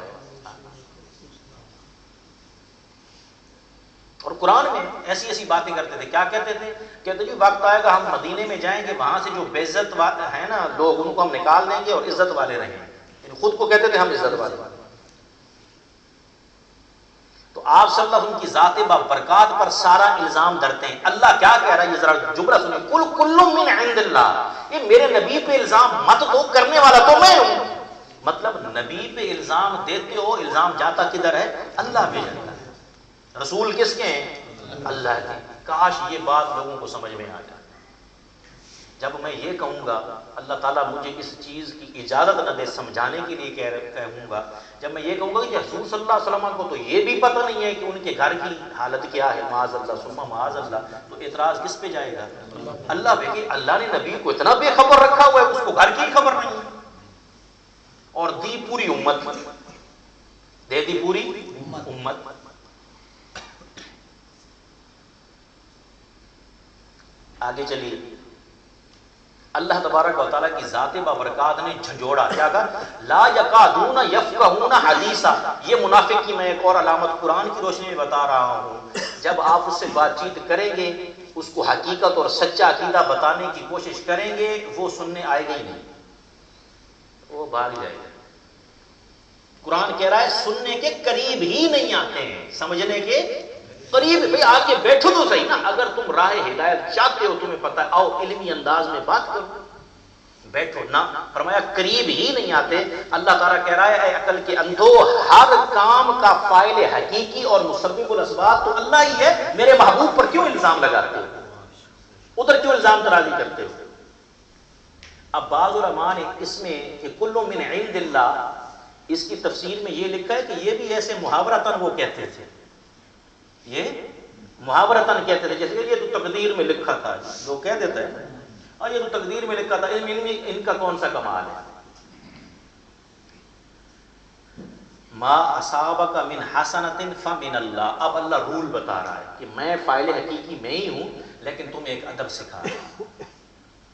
اور قرآن میں ایسی ایسی باتیں کرتے تھے. کیا کہتے تھے؟ کہتے جی وقت آئے گا ہم مدینے میں جائیں گے, وہاں سے جو بے عزت ہیں نا لوگ, ان کو ہم نکال دیں گے اور عزت والے رہیں گے. خود کو کہتے تھے ہم عزت والے. تو آپ صلی اللہ علیہ وسلم کی ذات بابرکات پر سارا الزام دھرتے ہیں. اللہ کیا کہہ رہا ہے, یہ ذرا جملہ سنیں, کل من عند اللہ. یہ میرے نبی پہ الزام مت دو, کرنے والا تو میں ہوں. مطلب نبی پہ الزام دیتے ہو, الزام جاتا کدھر ہے؟ اللہ پہ جاتا ہے. رسول کس کے ہیں؟ اللہ کے. کاش یہ بات لوگوں کو سمجھ میں آ جائے. جب میں یہ کہوں گا اللہ تعالیٰ مجھے اس چیز کی اجازت نہ دے سمجھانے کے لیے کہوں گا, جب میں یہ کہوں گا کہ حضور صلی اللہ علیہ وسلم کو تو یہ بھی پتہ نہیں ہے کہ ان کے گھر کی حالت کیا ہے, معاذ اللہ ثم معاذ اللہ, تو اعتراض کس پہ جائے گا؟ اللہ پہ. کہ اللہ نے نبی کو اتنا بے خبر رکھا ہوا ہے, اس کو گھر کی ہی خبر نہیں ہے, اور دی پوری امت, دے دی پوری امت. آگے چلیے. اللہ تبارک و تعالیٰ کی ذات بابرکات نے جھنجھوڑا. کیا کہا؟ لا یکادون یفقہون حدیثا. یہ منافق کی میں ایک اور علامت قرآن کی روشنی میں بتا رہا ہوں. جب آپ اس سے بات چیت کریں گے, اس کو حقیقت اور سچا عقیدہ بتانے کی کوشش کریں گے, وہ سننے آئے گا ہی نہیں, وہ بھاگ جائے گا. قرآن کہہ رہا ہے سننے کے قریب ہی نہیں آتے ہیں, سمجھنے کے قریب. بھئی آ کے بیٹھو تو صحیح نا, اگر تم راہ ہدایت چاہتے ہو, تمہیں پتہ ہے, آؤ علمی انداز میں بات کرو, بیٹھو نا. فرمایا قریب ہی نہیں آتے. اللہ تعالیٰ کہہ رہا ہے اے عقل کے اندھو, ہر کام کا فاعل حقیقی اور مسبب الاسباب تو اللہ ہی ہے, میرے محبوب پر کیوں الزام لگاتے ہو, ادھر کیوں الزام ترازی کرتے ہو؟ اب بعض علماء نے اس میں کہ کل من عند اللہ, اس کی تفسیر میں یہ لکھا ہے کہ یہ بھی ایسے محاورتاً وہ کہتے تھے, یہ محاورتاً کہتے تھے, جیسے کہ یہ تو تقدیر میں لکھا تھا, جو کہہ دیتا ہے اور یہ تو تقدیر میں لکھا تھا, ان کا کون سا کمال ہے. ما اصابک من حسنۃ فمن اللہ. اب اللہ رول بتا رہا ہے کہ میں فاعل حقیقی میں ہی ہوں, لیکن تمہیں ایک ادب سکھا رہا ہوں.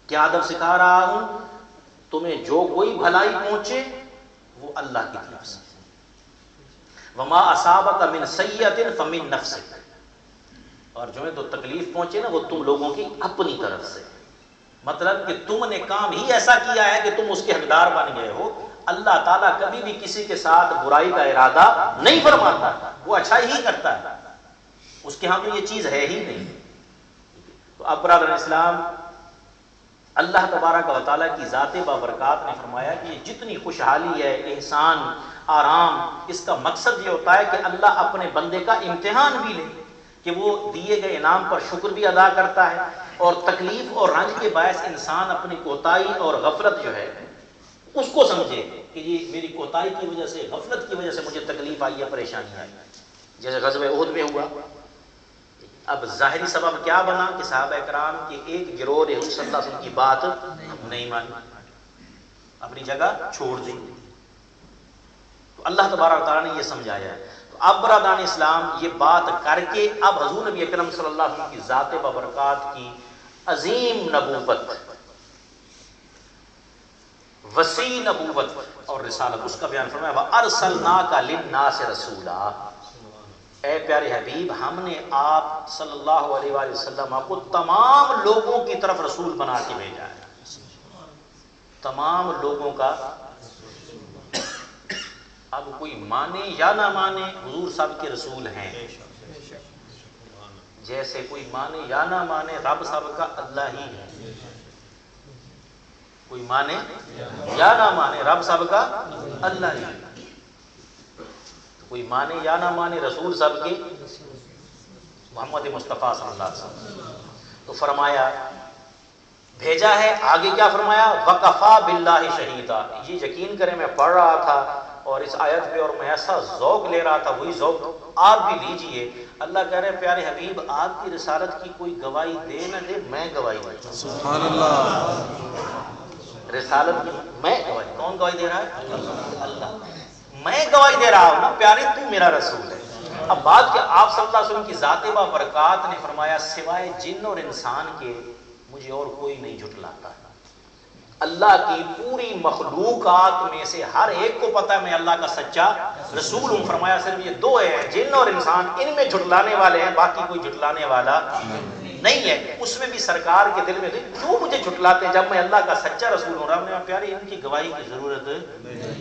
کیا ادب سکھا رہا ہوں؟ تمہیں جو کوئی بھلائی پہنچے وہ اللہ کی طرف سے، وما اصابک من سیئۃ فمن نفسک، اور جو ہے تو تکلیف پہنچے نا وہ تم لوگوں کی اپنی طرف سے، مطلب کہ تم نے کام ہی ایسا کیا ہے کہ تم اس کے حقدار بن گئے ہو۔ اللہ تعالیٰ کبھی بھی کسی کے ساتھ برائی کا ارادہ نہیں فرماتا، وہ اچھائی ہی کرتا ہے، اس کے ہاں تو یہ چیز ہے ہی نہیں۔ تو اب برادر اسلام، اللہ تبارک و تعالیٰ کی ذات بابرکات نے فرمایا کہ یہ جتنی خوشحالی ہے، احسان، آرام، اس کا مقصد یہ ہوتا ہے کہ اللہ اپنے بندے کا امتحان بھی لے، کہ وہ دیے گئے انعام پر شکر بھی ادا کرتا ہے، اور تکلیف اور رنج کے باعث انسان اپنی کوتاہی اور غفلت جو ہے اس کو سمجھے کہ یہ میری کوتاہی کی وجہ سے، غفلت کی وجہ سے مجھے تکلیف آئی ہے، پریشانی آئی، جیسے غزوہ احد میں ہوا۔ اب ظاہری سبب کیا بنا کہ صحابہ کرام کے ایک گروہ نے حضور صلی اللہ علیہ وسلم کی بات نہیں مانی، اپنی جگہ چھوڑ دی، تو اللہ تبارک و تعالیٰ نے یہ سمجھایا ہے۔ تو اب برادران اسلام یہ بات کر کے اب حضور نبی اکرم صلی اللہ علیہ وسلم کی ذات بابرکات کی عظیم نبوت، وسیع نبوت اور رسالت، اس کا بیان فرمایا وَأَرْسَلْنَاكَ لِلنَّاسِ رَسُولًا، اے پیارے حبیب ہم نے آپ صلی اللہ علیہ وآلہ وسلم کو تمام لوگوں کی طرف رسول بنا کے بھیجا ہے، تمام لوگوں کا۔ اب کوئی مانے یا نہ مانے حضور سب کے رسول ہیں، جیسے کوئی مانے یا نہ مانے رب سب کا اللہ ہی ہے، کوئی مانے یا نہ مانے رب سب کا اللہ ہی ہے، کوئی مانے یا نہ مانے رسول سب کے محمد مصطفیٰ صلی اللہ علیہ وسلم۔ تو فرمایا بھیجا ہے، آگے کیا فرمایا وَقَفَا بِاللَّهِ شَهِيدًا، یہ یقین کریں میں پڑھ رہا تھا اور اس آیت پہ اور میں ایسا ذوق لے رہا تھا، وہی ذوق آپ بھی لیجئے۔ اللہ کہہ رہے ہیں پیارے حبیب آپ کی رسالت کی کوئی گواہی دے نہ دے، میں گواہی دیتا ہوں۔ سبحان اللہ، رسالت کی میں گواہی، کون گواہی دے رہا ہے؟ اللہ، میں گواہی دے رہا ہوں نا پیارے تو میرا رسول ہے۔ اب بات کہ آپ صلی اللہ علیہ وسلم کی ذات بابرکات نے فرمایا سوائے جن اور انسان کے مجھے اور کوئی نہیں جھٹلاتا، اللہ کی پوری مخلوقات میں سے ہر ایک کو پتا ہے میں اللہ کا سچا رسول ہوں۔ فرمایا صرف یہ دو ہیں، جن اور انسان، ان میں جھٹلانے والے ہیں، باقی کوئی جھٹلانے والا نہیں ہے۔ اس میں بھی سرکار کے دل میں تھی کیوں مجھے جھٹلاتے جب میں اللہ کا سچا رسول ہوں؟ رب نے پیارے ان کی گواہی کی ضرورت،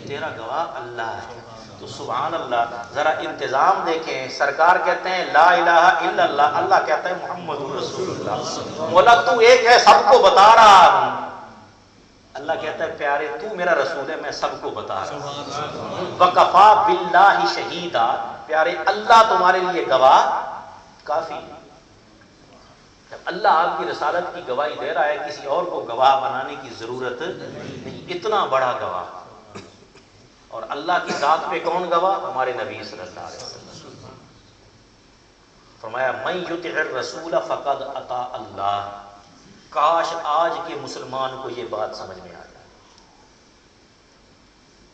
تیرا گواہ اللہ ہے۔ تو سبحان اللہ، ذرا انتظام دیکھیں، سرکار کہتے ہیں لا الہ الا اللہ، اللہ کہتا ہے محمد رسول اللہ، مولا تو ایک ہے سب کو بتا رہا ہوں، اللہ کہتا ہے پیارے تو میرا رسول ہے میں سب کو بتا رہا ہوں۔ وَقَفَا بِاللَّهِ شَهِيدًا، پیارے اللہ تمہارے لیے گواہ کافی ہے۔ جب اللہ آپ کی رسالت کی گواہی دے رہا ہے کسی اور کو گواہ بنانے کی ضرورت نہیں، اتنا بڑا گواہ۔ اور اللہ کی ذات پہ کون گواہ؟ ہمارے نبی صلی اللہ علیہ وسلم۔ فرمایا مَن یُطِعِ الرَّسُولَ فَقَدْ أَطَاعَ اللَّهَ، کاش آج کے مسلمان کو یہ بات سمجھ میں آ جائے،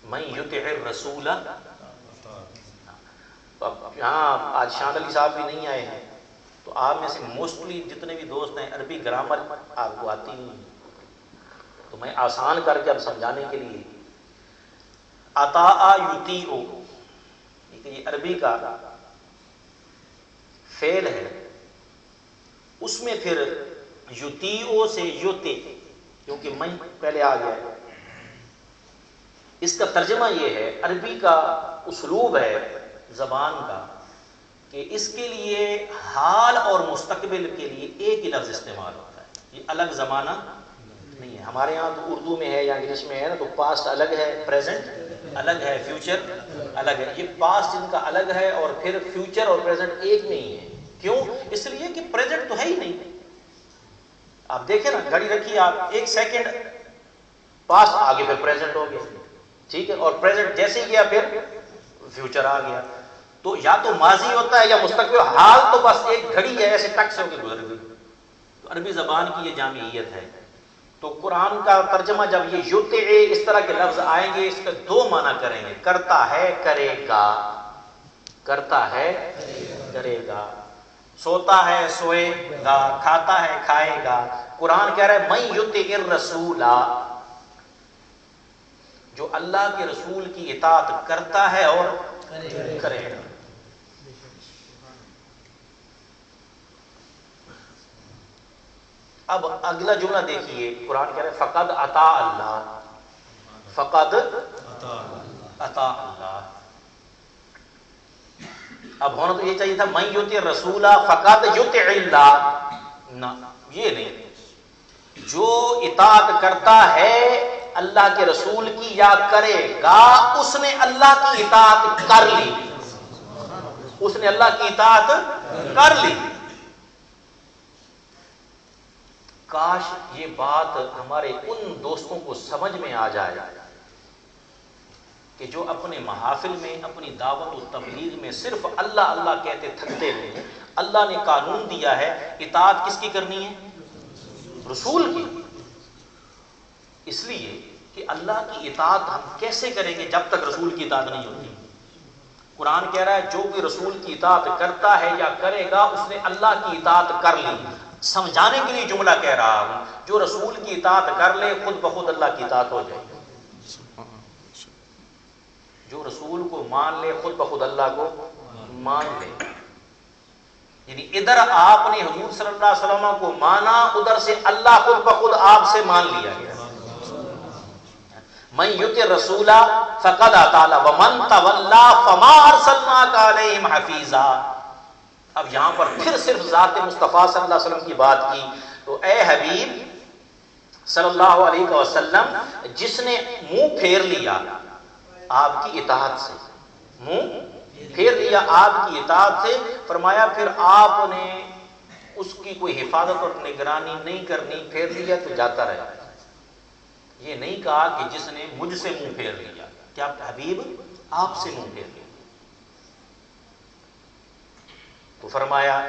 مَن یُطِعِ الرَّسُولَ۔ یہاں آج شان علی صاحب بھی نہیں آئے ہیں، تو آپ میں سے موسٹلی جتنے بھی دوست ہیں عربی گرامر آپ کو آتی نہیں، تو میں آسان کر کے اب سمجھانے کے لیے اطاع یطیع، یہ عربی کا فعل ہے، اس میں پھر یطیع سے یطع، کیونکہ من پہلے آ گیا ہے، اس کا ترجمہ یہ ہے، عربی کا اسلوب ہے زبان کا کہ اس کے لیے حال اور مستقبل کے لیے ایک ہی لفظ استعمال ہوتا ہے، یہ الگ زمانہ نہیں ہے۔ ہمارے ہاں تو اردو میں ہے یا انگلش میں ہے نا، تو پاسٹ الگ ہے، پریزنٹ الگ ہے، فیوچر الگ ہے، یہ پاسٹ ان کا الگ ہے اور پھر فیوچر اور پریزنٹ ایک میں ہی ہے۔ کیوں؟ اس لیے کہ پریزنٹ تو ہے ہی نہیں۔ آپ دیکھیں نا گھڑی رکھی آپ، ایک سیکنڈ پاسٹ آگے پھر پریزنٹ ہو گیا، ٹھیک ہے، اور پریزنٹ جیسے ہی گیا پھر فیوچر آ گیا، تو یا تو ماضی ہوتا ہے یا مستقبل، حال تو بس ایک گھڑی ہے ایسے ٹک سے ہو کے گزر گئی۔ تو عربی زبان کی یہ جامعیت ہے۔ تو قرآن کا ترجمہ جب یہ یطع اس طرح کے لفظ آئیں گے، اس کا دو معنی کریں گے، کرتا ہے کرے گا، کرتا ہے کرے گا۔ سوتا ہے سوئے گا، کھاتا ہے کھائے گا۔ قرآن کہہ رہا ہے من یطع الرسول، جو اللہ کے رسول کی اطاعت کرتا ہے اور کرے گا۔ اب اگلا جملہ دیکھیے، قرآن کہہ رہا ہے فقد اطاع اللہ، فقد اطاع اللہ۔ اب ہونا تو یہ چاہیے تھا من یطع الرسول فقد یطع اللہ، نہ یہ نہیں، جو اطاعت کرتا ہے اللہ کے رسول کی یا کرے گا اس نے اللہ کی اطاعت کر لی، اس نے اللہ کی اطاعت کر لی۔ کاش یہ بات ہمارے ان دوستوں کو سمجھ میں آ جائے کہ جو اپنے محافل میں اپنی دعوت و تبلیغ میں صرف اللہ اللہ کہتے تھکتے ہوئے، اللہ نے قانون دیا ہے اطاعت کس کی کرنی ہے؟ رسول کی۔ اس لیے کہ اللہ کی اطاعت ہم کیسے کریں گے جب تک رسول کی اطاعت نہیں ہوتی؟ قرآن کہہ رہا ہے جو کوئی رسول کی اطاعت کرتا ہے یا کرے گا اس نے اللہ کی اطاعت کر لی۔ سمجھانے کے لیے جملہ کہہ رہا ہوں، جو رسول کی اطاعت کر لے خود بخود اللہ کی اطاعت ہو جائے، جو رسول کو مان لے خود بخود اللہ کو مان لے۔ یعنی ادھر آپ نے حضور صلی اللہ علیہ وسلم کو مانا، ادھر سے اللہ خود بخود آپ سے مان لیا گیا۔ من یطع الرسول فقد اطاع اللہ ومن تولى فما ارسلناک علیہم حفیظا۔ اب یہاں پر پھر صرف ذات مصطفیٰ صلی اللہ علیہ وسلم کی بات کی، تو اے حبیب صلی اللہ علیہ وسلم، جس نے منہ پھیر لیا آپ کی اطاعت سے، منہ پھیر لیا آپ کی اطاعت سے، فرمایا پھر آپ نے اس کی کوئی حفاظت اور نگرانی نہیں کرنی، پھیر لیا تو جاتا رہے۔ یہ نہیں کہا کہ جس نے مجھ سے منہ پھیر لیا، کیا حبیب آپ سے منہ پھیر لیا؟ تو فرمایا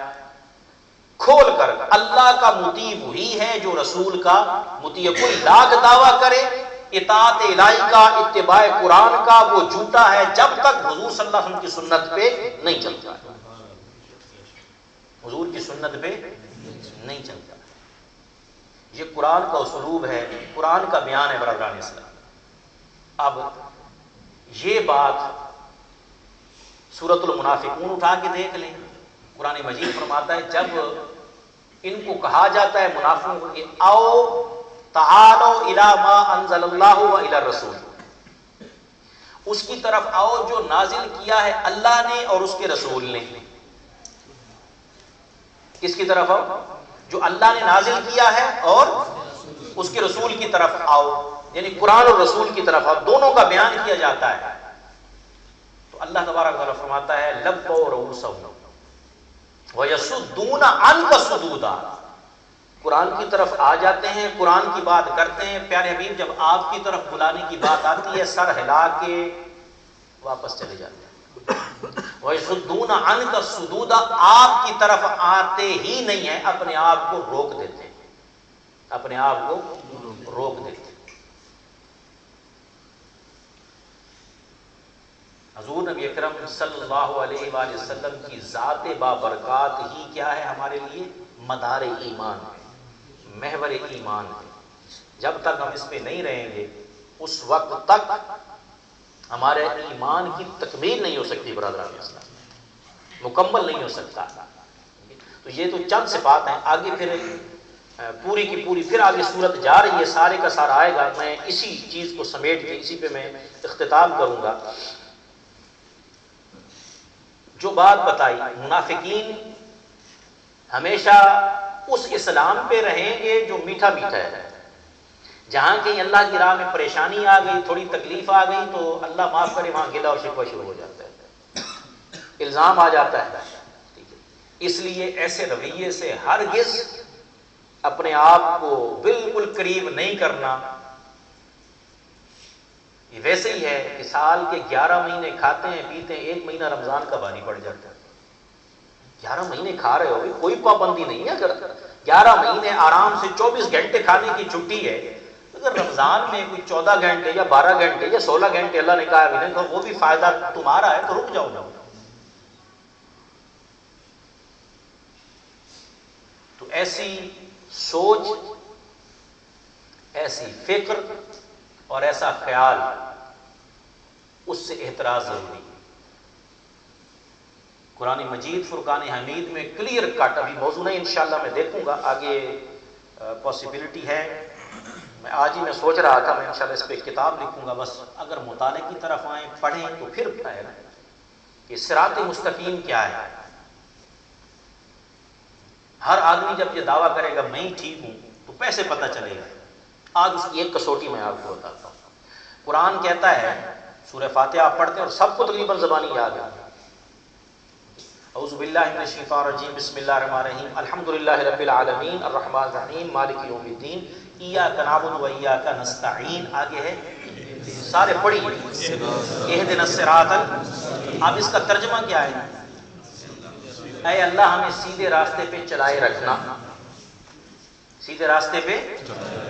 کھول کر اللہ کا مطیع وہی ہے جو رسول کا مطیع۔ کوئی لاکھ دعویٰ کرے اطاعت الہی کا، اتباع قرآن کا، وہ جھوٹا ہے جب تک حضور صلی اللہ علیہ وسلم کی سنت پہ نہیں چلتا، حضور کی سنت پہ نہیں چلتا۔ یہ قرآن کا اسلوب ہے، قرآن کا بیان ہے برادران اسلام۔ اب یہ بات سورۃ المنافقون اٹھا کے دیکھ لیں، قرآن مجید فرماتا ہے جب ان کو کہا جاتا ہے منافقوں کو کہ آؤ تعالوا الی ما انزل اللہ و الی الرسول، اس کی طرف آؤ جو نازل کیا ہے اللہ نے اور اس کے رسول نے۔ کس کی طرف آؤ؟ جو اللہ نے نازل کیا ہے اور اس کے رسول کی طرف آؤ، یعنی قرآن اور رسول کی طرف آؤ، دونوں کا بیان کیا جاتا ہے۔ تو اللہ تبارک و تعالیٰ فرماتا ہے لبوا رؤوسہم وَيَصُدُّونَ عَنْكَ صُدُودًا، قرآن کی طرف آ جاتے ہیں، قرآن کی بات کرتے ہیں۔ پیارے حبیب جب آپ کی طرف بلانے کی بات آتی ہے سر ہلا کے واپس چلے جاتے ہیں۔ وَيَصُدُّونَ عَنْكَ صُدُودًا، آپ کی طرف آتے ہی نہیں ہیں، اپنے آپ کو روک دیتے ہیں، اپنے آپ کو روک دیتے ہیں۔ حضور نبی اکرم صلی اللہ علیہ وآلہ وسلم کی ذات بابرکات ہی کیا ہے ہمارے لیے؟ مدار ایمان ہے، محور ایمان ہے۔ جب تک ہم اس پہ نہیں رہیں گے اس وقت تک ہمارے ایمان کی تکمیل نہیں ہو سکتی برادران اسلام، مکمل نہیں ہو سکتا۔ تو یہ تو چند صفات ہیں، آگے پھر پوری کی پوری پھر آگے صورت جا رہی ہے، سارے کا سارا آئے گا۔ میں اسی چیز کو سمیٹ کے اسی پہ میں اختتام کروں گا۔ جو بات بتائی، منافقین ہمیشہ اس اسلام پہ رہیں گے جو میٹھا میٹھا ہے۔ جہاں کہیں اللہ کی راہ میں پریشانی آ گئی، تھوڑی تکلیف آ گئی تو اللہ معاف کرے وہاں گلہ اور شکوہ شروع ہو جاتا ہے، الزام آ جاتا ہے۔ اس لیے ایسے رویے سے ہرگز اپنے آپ کو بالکل قریب نہیں کرنا۔ یہ ویسے ہی ہے کہ سال کے 11 مہینے کھاتے ہیں پیتے ہیں، ایک مہینہ رمضان کا بھاری پڑ جاتا ہے۔ 11 مہینے کھا رہے ہو، کوئی پابندی نہیں ہے۔ اگر 11 مہینے آرام سے 24 گھنٹے کھانے کی چھٹی ہے، اگر رمضان میں کوئی 14 گھنٹے یا 12 گھنٹے یا 16 گھنٹے اللہ نے کہا بھی نہیں تو وہ بھی فائدہ تمہارا ہے، تو رک جاؤ۔ ایسی سوچ، ایسی فکر اور ایسا خیال، اس سے احتراز ضروری ہے۔ قرآن مجید فرقان حمید میں کلیئر کٹ، ابھی موضوع نہیں انشاءاللہ میں دیکھوں گا آگے، پاسبلٹی ہے، میں آج ہی میں سوچ رہا تھا میں انشاءاللہ اس پہ ایک کتاب لکھوں گا، بس اگر مطالعے کی طرف آئیں پڑھیں تو پھر ہے نا کہ صراط مستقیم کیا ہے۔ ہر آدمی جب یہ دعویٰ کرے گا میں ہی ٹھیک ہوں تو کیسے پتہ چلے گا؟ آج اس کی ایک کسوٹی میں آپ کو بتاتا ہوں۔ قرآن کہتا ہے، سورہ فاتحہ آپ پڑھتے ہیں اور سب کو تقریباً زبانی یاد ہے، اعوذ باللہ من الشیطان الرجیم، بسم اللہ الرحمن الرحیم، الحمدللہ رب العالمین، الرحمن الرحیم، مالک یوم الدین، ایاک نعبد و ایاک نستعین۔ آگے ہے، سارے پڑھیے، اہدنا الصراط۔ اب اس کا ترجمہ کیا ہے؟ اے اللہ ہمیں سیدھے راستے پہ چلائے رکھنا، سیدھے راستے پہ۔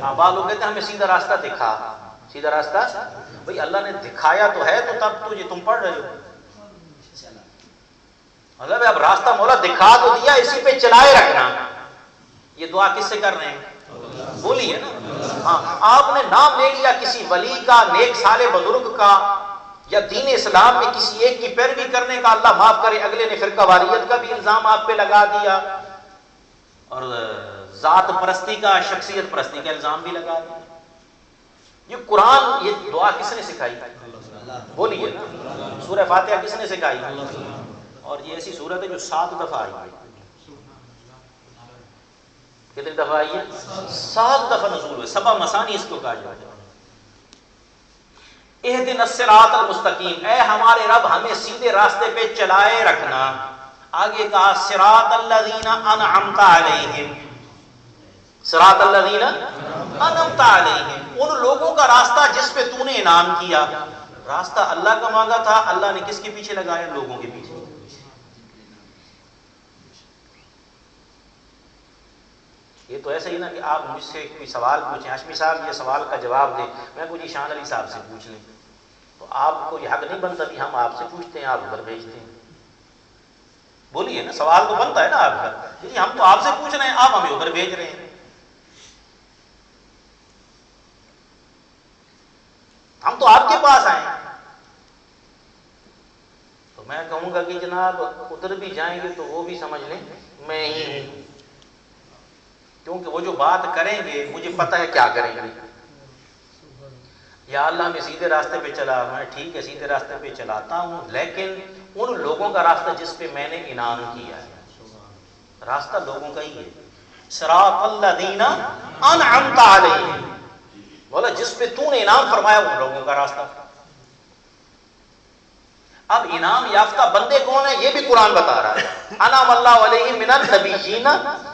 ہاں، بعض لوگ کہتے ہیں ہمیں سیدھا راستہ دکھا، سیدھا راستہ بھئی اللہ نے دکھایا تو ہے، تو تب تو یہ تم پڑھ رہے ہو، مطلب اب راستہ مولا دکھا تو دیا، اسی پہ چلائے رکھنا۔ یہ دعا کس سے کر رہے ہیں؟ بولیے نا۔ ہاں، آپ نے نام لے لیا کسی ولی کا، نیک صالح بزرگ کا، یا دین اسلام میں کسی ایک کی پیروی کرنے کا، اللہ معاف کرے اگلے نے فرقہ واریت کا بھی الزام آپ پہ لگا دیا، اور ذات پرستی کا، شخصیت پرستی کا الزام بھی لگا دیا۔ یہ قرآن، یہ دعا کس نے سکھائی؟ بولیے، سورہ فاتحہ کس نے سکھائی؟ اور یہ ایسی سورت ہے جو 7 دفعہ آئی ہے۔ کتنی دفعہ آئی ہے؟ 7 دفعہ نزول ہوئے، 7 مسانی اس کو کہا جاتا ہے۔ اہدنا الصراط المستقیم، اے ہمارے رب ہمیں سیدھے راستے پہ چلائے رکھنا۔ آگے کہا صراط الذین انعمت علیہم، صراط الذین انعمت علیہم، ان لوگوں کا راستہ جس پہ تو نے انعام کیا۔ راستہ اللہ کا مانگا تھا، اللہ نے کس کے پیچھے لگایا؟ لوگوں کے پیچھے۔ یہ تو ایسا ہی نا کہ آپ مجھ سے کوئی سوال پوچھیں، ہاشمی صاحب یہ سوال کا جواب دیں، میں کوئی شان علی صاحب سے پوچھ لیں، تو آپ کو یہ حق نہیں بنتا کہ ہم آپ سے پوچھتے ہیں، آپ ادھر بھیجتے ہیں۔ بولیے نا، سوال تو بنتا ہے نا آپ کا، جی ہم تو آپ سے پوچھ رہے ہیں، آپ ہمیں ادھر بھیج رہے ہیں، ہم تو آپ کے پاس آئے ہیں۔ تو میں کہوں گا کہ جناب ادھر بھی جائیں گے تو وہ بھی سمجھ لیں میں ہی ہوں، کیونکہ وہ جو بات کریں گے مجھے پتہ ہے کیا کریں گے۔ یا اللہ میں سیدھے راستے پہ چلا، میں ٹھیک ہے سیدھے راستے پہ چلاتا ہوں، لیکن ان لوگوں کا راستہ جس پہ میں نے انعام کیا ہے، راستہ لوگوں کا ہی ہے۔ صراط الذین انعمت علیہم، بولا جس پہ تو نے انعام فرمایا ان لوگوں کا راستہ۔ اب انعام یافتہ بندے کون ہیں یہ بھی قرآن بتا رہا ہے، انعم اللہ علیہم من النبیین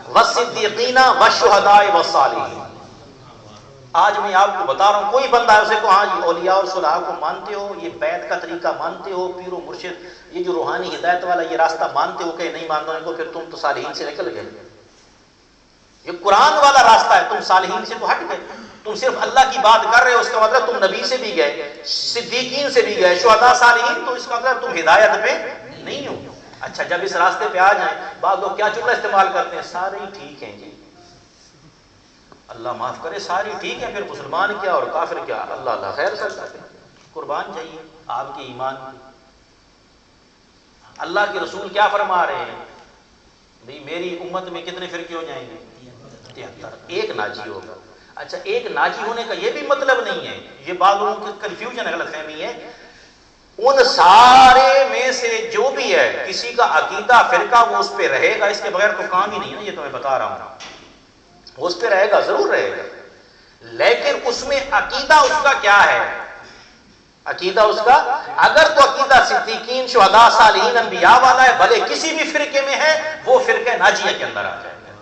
والصدیقین والشہداء والصالحین۔ آج میں آپ کو بتا رہا ہوں، کوئی بندہ ہے اسے تو ہاں جی اولیاء اور صلحاء کو مانتے ہو، یہ بیعت کا طریقہ مانتے ہو، پیر و مرشد یہ جو روحانی ہدایت والا یہ راستہ مانتے ہو کہ نہیں مانتے ہو، پھر تم تو صالحین سے نکل گئے۔ یہ قرآن والا راستہ ہے، تم صالحین سے تو ہٹ گئے، تم صرف اللہ کی بات کر رہے ہو، اس کا مطلب تم نبی سے بھی گئے، صدیقین سے بھی گئے، شہداء صالحین، تو اس کا مطلب تم ہدایت پہ نہیں ہو۔ اچھا جب اس راستے پہ آ جائیں، بعض لوگ کیا جملہ استعمال کرتے ہیں، سارے ہی ٹھیک ہیں جی، اللہ معاف کرے ساری ٹھیک ہے، پھر مسلمان کیا اور کافر کیا، اللہ اللہ خیر کرتا ہے، قربان چاہیے آپ کے ایمان کی۔ اللہ کے رسول کیا فرما رہے ہیں بھئی میری امت میں کتنے فرقے ہو جائیں گے؟ 73، ایک ناجی ہوگا۔ اچھا ایک ناجی ہونے کا یہ بھی مطلب نہیں ہے، یہ بعض لوگوں کی کنفیوژن غلط فہمی ہے، ان سارے میں سے جو بھی ہے کسی کا عقیدہ فرقہ وہ اس پہ رہے گا، اس کے بغیر تو کام ہی نہیں ہے، یہ تو میں بتا رہا ہوں، وہ اس پہ رہے گا، ضرور رہے گا، لیکن اس میں عقیدہ اس کا کیا ہے؟ عقیدہ اس کا اگر تو عقیدہ صدیقین شہداء صالحین انبیاء والا ہے، بھلے کسی بھی فرقے میں ہے، وہ فرقہ ناجیہ کے اندر آ جائے گا۔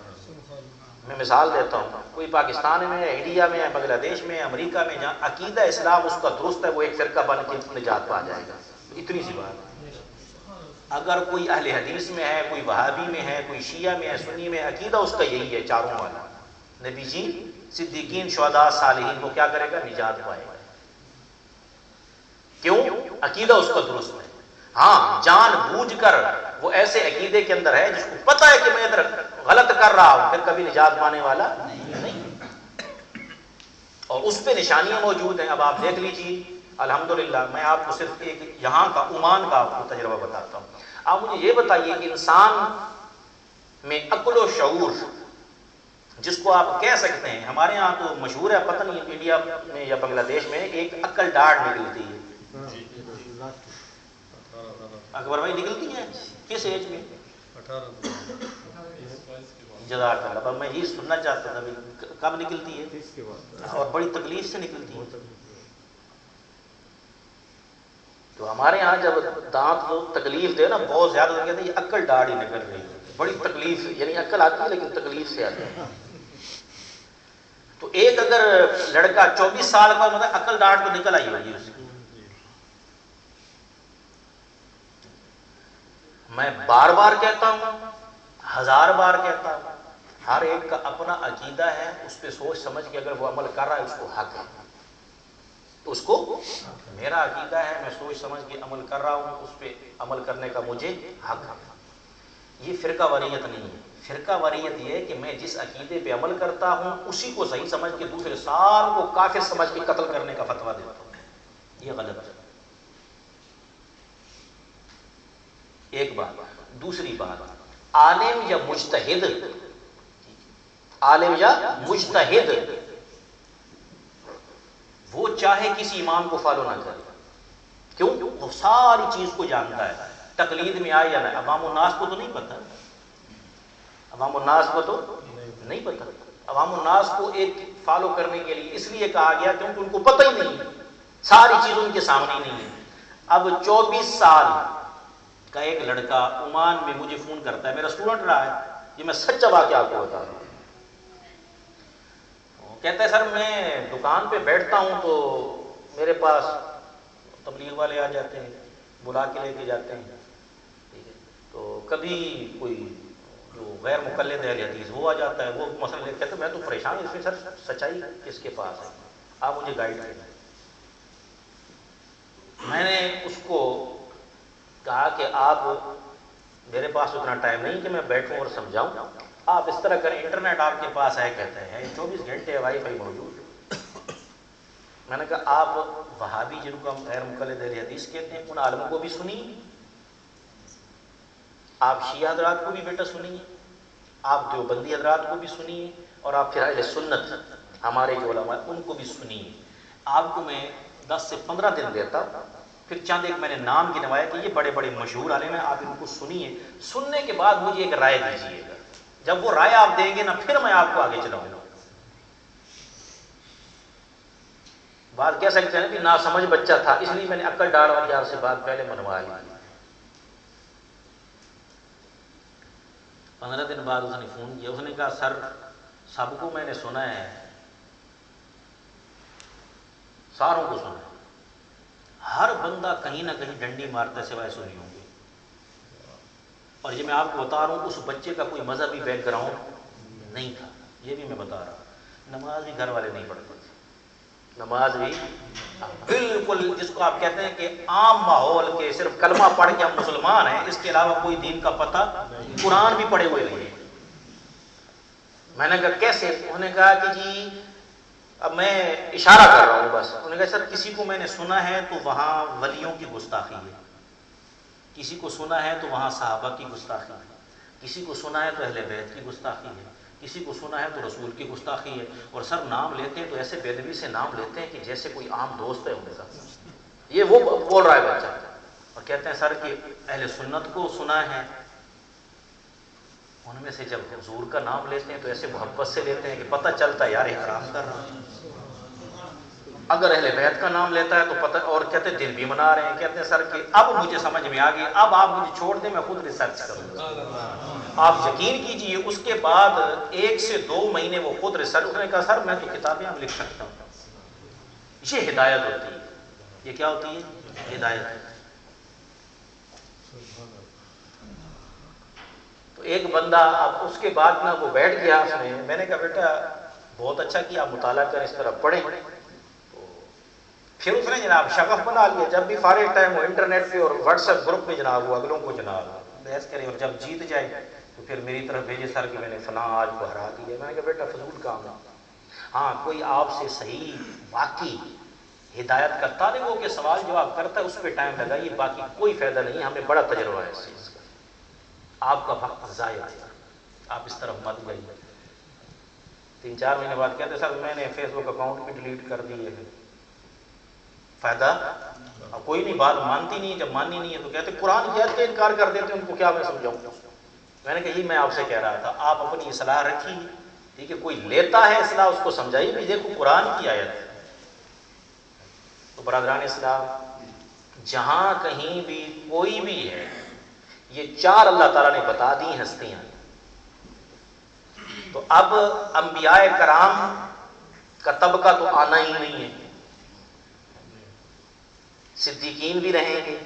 میں مثال دیتا ہوں، کوئی پاکستان میں ہے، انڈیا میں ہے، بنگلہ دیش میں ہے، امریکہ میں، جہاں عقیدہ اسلام اس کا درست ہے وہ ایک فرقہ بن کے نجات پا جائے گا، اتنی سی بات ہے۔ اگر کوئی اہل حدیث میں ہے، کوئی وہابی میں ہے، کوئی شیعہ میں ہے، سنی میں ہے، عقیدہ اس کا یہی ہے چاروں والا، نبی جی صدیقین شہداء صالحین، وہ کیا کرے گا؟ نجات پائے گا۔ کیوں؟ عقیدہ اس کا درست ہے۔ ہاں جان بوجھ کر وہ ایسے عقیدے کے اندر ہے جس کو پتہ ہے کہ میں ادھر غلط کر رہا ہوں پھر کبھی نجات پانے والا نہیں. اور اس پہ نشانیاں موجود ہیں. اب آپ دیکھ لیجیے الحمدللہ. میں آپ کو صرف ایک یہاں کا عمان کا آپ کو تجربہ بتاتا ہوں. آپ مجھے یہ بتائیے کہ انسان میں عقل و شعور جس کو آپ کہہ سکتے ہیں، ہمارے ہاں تو مشہور ہے، پتہ نہیں انڈیا میں یا بنگلہ دیش میں ایک عقل ڈاڑھ نکلتی ہے. اکبر بھائی نکلتی ہے کس ایج میں؟ 18. جزاک اللہ. میں یہ سننا چاہتا تھا کب نکلتی ہے اور بڑی تکلیف سے نکلتی ہے. تو ہمارے ہاں جب دانت کو تکلیف دے نا بہت زیادہ ہو گیا، یہ عقل ڈاڑھ ہی نکل رہی ہے، بڑی تکلیف، یعنی عقل آتی ہے لیکن تکلیف سے آتی ہے. تو ایک اگر لڑکا 24 سال کا مطلب عقل ڈاڑھ تو نکل آئی ہوگی اس کی. میں بار بار کہتا ہوں، 1000 بار کہتا ہوں، ہر ایک کا اپنا عقیدہ ہے، اس پہ سوچ سمجھ کے اگر وہ عمل کر رہا ہے اس کو حق ہے. اس کو میرا عقیدہ ہے، میں سوچ سمجھ کے عمل کر رہا ہوں، اس پہ عمل کرنے کا مجھے حق ہے. یہ فرقہ واریت نہیں ہے. فرقہ واریت یہ ہے کہ میں جس عقیدے پہ عمل کرتا ہوں اسی کو صحیح سمجھ کے دوسرے سال کو کافر سمجھ کے قتل کرنے کا فتویٰ دیتا ہوں. یہ غلط ہے. ایک بات. دوسری بات، عالم یا مجتہد، عالم یا مجتہد وہ چاہے کسی امام کو فالو نہ کرے. کیوں؟ وہ ساری چیز کو جانتا ہے. تقلید میں آئے یا نہ، عوام الناس کو تو نہیں پتہ. عوام الناس کو تو نہیں پتہ. عوام الناس کو ایک فالو کرنے کے لیے اس لیے کہا گیا کیونکہ ان کو پتہ ہی نہیں ہے، ساری چیز ان کے سامنے ہی نہیں ہے. اب 24 سال کا ایک لڑکا عمان میں مجھے فون کرتا ہے، میرا اسٹوڈنٹ رہا ہے، یہ میں سچا واقعہ آپ کو بتا رہا ہوں. کہتا ہے سر میں دکان پہ بیٹھتا ہوں تو میرے پاس تبلیغ والے آ جاتے ہیں، بلا کے لے کے جاتے ہیں. ٹھیک ہے، تو کبھی کوئی جو غیر مقلد اہل حدیث وہ آ جاتا ہے، وہ مسئلہ کہتے ہیں میں تو پریشان ہوں اس میں، سر سچائی کس کے پاس ہے، آپ مجھے گائیڈ کریں. میں نے اس کو کہا کہ آپ، میرے پاس اتنا ٹائم نہیں کہ میں بیٹھوں اور سمجھاؤں، آپ اس طرح کریں، انٹرنیٹ آپ کے پاس ہے، کہتے ہیں 24 گھنٹے وائی فائی موجود. میں نے کہا آپ وہابی جن کو ہم غیر مقلد اہل حدیث کہتے ہیں ان عالموں کو بھی سنیے، آپ شیعہ حضرات کو بھی بیٹا سنیے، آپ دیوبندی حضرات کو بھی سنیے، اور آپ پھر اہل سنت ہمارے جو علماء ان کو بھی سنیے. آپ کو میں 10 سے 15 دن دیتا، پھر چند ایک میں نے نام گنوائے کہ یہ بڑے بڑے مشہور عالم ہیں، آپ ان کو سنیے. سننے کے بعد مجھے ایک رائے دیجیے گا. جب وہ رائے آپ دیں گے نا پھر میں آپ کو آگے چلاؤں گا. بات کہہ سکتے ہیں کہ نا سمجھ بچہ تھا، اس لیے میں نے عقل ڈاڑھ اور یار سے بات پہلے منوا لی. 15 دن بعد اس نے فون کیا، اس نے کہا سر سب کو میں نے سنا ہے، ساروں کو سنا ہے، ہر بندہ کہیں نہ کہیں ڈنڈی مارتا سوائے سنی ہوں گے. اور یہ میں آپ کو بتا رہا ہوں اس بچے کا کوئی مذہبی بیک گراؤنڈ نہیں تھا، یہ بھی میں بتا رہا ہوں. نماز بھی گھر والے نہیں پڑھتے تھے، نماز بھی بالکل جس کو آپ کہتے ہیں کہ عام ماحول کے صرف کلمہ پڑھ کے ہم مسلمان ہیں، اس کے علاوہ کوئی دین کا پتہ، قرآن بھی پڑھے ہوئے نہیں. میں نے کہا کیسے؟ انہوں نے کہا کہ جی اب میں اشارہ کر رہا ہوں بس. انہوں نے کہا سر کسی کو میں نے سنا ہے تو وہاں ولیوں کی گستاخی ہے، کسی کو سنا ہے تو وہاں صحابہ کی گستاخی ہے، کسی کو سنا ہے تو اہل بیت کی گستاخی ہے، کسی کو سنا ہے تو رسول کی گستاخی ہے. اور سر نام لیتے ہیں تو ایسے بے ادبی سے نام لیتے ہیں کہ جیسے کوئی عام دوست ہے ان کے ساتھ. یہ وہ بول رہا ہے بچہ. اور کہتے ہیں سر کہ اہل سنت کو سنا ہے، ان میں سے جب حضور کا نام لیتے ہیں تو ایسے محبت سے لیتے ہیں کہ پتہ چلتا ہے یار احترام کر رہا ہے. اگر اہل بیت کا نام لیتا ہے تو پتہ، اور کہتے ہیں دن بھی منا رہے ہیں. کہتے ہیں سر کہ اب مجھے سمجھ میں آ گئی، اب آپ مجھے چھوڑ دیں میں خود ریسرچ کروں گا. آپ یقین کیجئے اس کے بعد 1 سے 2 مہینے وہ خود ریسرچ کرنے کا. سر میں تو کتابیں اب لکھ سکتا ہوں. یہ ہدایت ہوتی ہے. یہ کیا ہوتی ہے؟ ہدایت. تو ایک بندہ اب اس کے بعد نا وہ بیٹھ گیا، اس میں نے کہا بیٹا بہت اچھا کیا، آپ مطالعہ کریں، اس طرح پڑھیں. تو پھر اس نے جناب شغف بنا لیا، جب بھی فارغ ٹائم ہو انٹرنیٹ پہ اور واٹس ایپ گروپ میں جناب وہ اگلوں کو جناب بحث کرے، اور جب جیت جائے تو پھر میری طرف بھیجے سر کہ میں نے فلاں آج کو ہرا دیا. میں نے کہا بیٹا فضول کام ہے. ہاں کوئی آپ سے صحیح واقعی ہدایت کا طالب ہو کے سوال جواب کرتا ہے اس پہ ٹائم لگائیے، باقی کوئی فائدہ نہیں. ہمیں بڑا تجربہ ہے اس چیز کا. آپ کا وقت ضائع ہے، آپ اس طرف مت گئیے. 3-4 مہینے بعد کہتے سر میں نے فیس بک اکاؤنٹ بھی ڈیلیٹ کر دیے ہیں. فائدہ اب کوئی نہیں، بات مانتی نہیں. جب ماننی نہیں ہے تو کہتے قرآن کی آیت کا انکار کر دیتے ہیں، ان کو کیا میں سمجھاؤں. میں نے کہا یہی میں آپ سے کہہ رہا تھا، آپ اپنی اصلاح رکھیے. ٹھیک ہے، کوئی لیتا ہے اصلاح اس کو سمجھائیے بھی دیکھو قرآن کی آیت ہے. تو برادران اسلام، جہاں کہیں بھی کوئی بھی ہے، یہ 4 اللہ تعالیٰ نے بتا دی ہستیاں. تو اب انبیاء کرام کا طبقہ تو آنا ہی نہیں ہے. صدیقین بھی رہیں گے،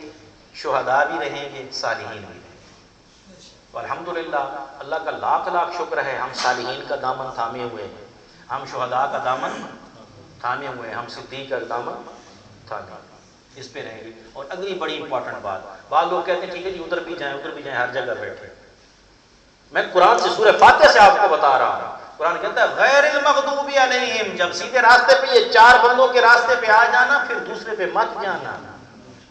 شہداء بھی رہیں گے، صالحین بھی رہیں گے. الحمدللہ اللہ کا لاکھ لاکھ شکر ہے، ہم صالحین کا دامن تھامے ہوئے ہیں، ہم شہداء کا دامن تھامے ہوئے ہیں، ہم صدیق کا دامن تھامے ہوئے ہیں. اس پہ رہیں گے. اور اگلی بڑی امپورٹنٹ بات، بعض لوگ کہتے ہیں ٹھیک ہے جی ادھر بھی جائیں ہر جگہ بیٹھے. میں قرآن سے سورہ فاتحہ سے آپ کو بتا رہا ہوں. قرآن کہتا ہے غیر المغضوب علیہم. جب سیدھے راستے پہ یہ 4 بندوں کے راستے پہ آ جانا پھر دوسرے پہ مت جانا.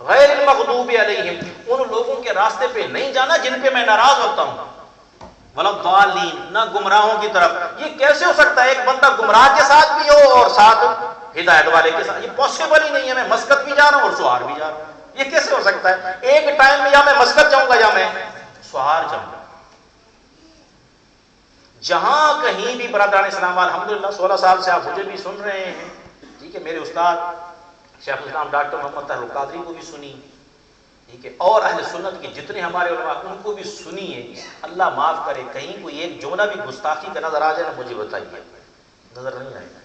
غیر المغضوب علیہم، ان لوگوں کے راستے پہ نہیں جانا جن پہ میں ناراض ہوتا ہوں. ولا الضالین، نہ گمراہوں کی طرف. یہ کیسے ہو سکتا ہے ایک بندہ گمراہ کے ساتھ بھی ہو اور ساتھ ہدایت والے کے ساتھ؟ یہ پاسبل ہی نہیں ہے. میں مسکت بھی جا رہا ہوں اور سہار بھی جا رہا ہوں. یہ کیسے ہو سکتا ہے؟ ایک ٹائم میں یا میں مسکت جاؤں گا یا میں سہار جاؤں گا. جہاں کہیں بھی برادران اسلام، الحمدللہ 16 سال سے آپ مجھے بھی سن رہے ہیں. ٹھیک ہے، میرے استاد شیخ الاسلام ڈاکٹر محمد طاہر القادری کو بھی سنی. ٹھیک ہے، اور اہل سنت کے جتنے ہمارے علماء ان کو بھی سنیے. اللہ معاف کرے، کہیں کوئی ایک جملہ بھی گستاخی کا نظر آ جائے نا مجھے بتائیے. نظر نہیں آئے گا.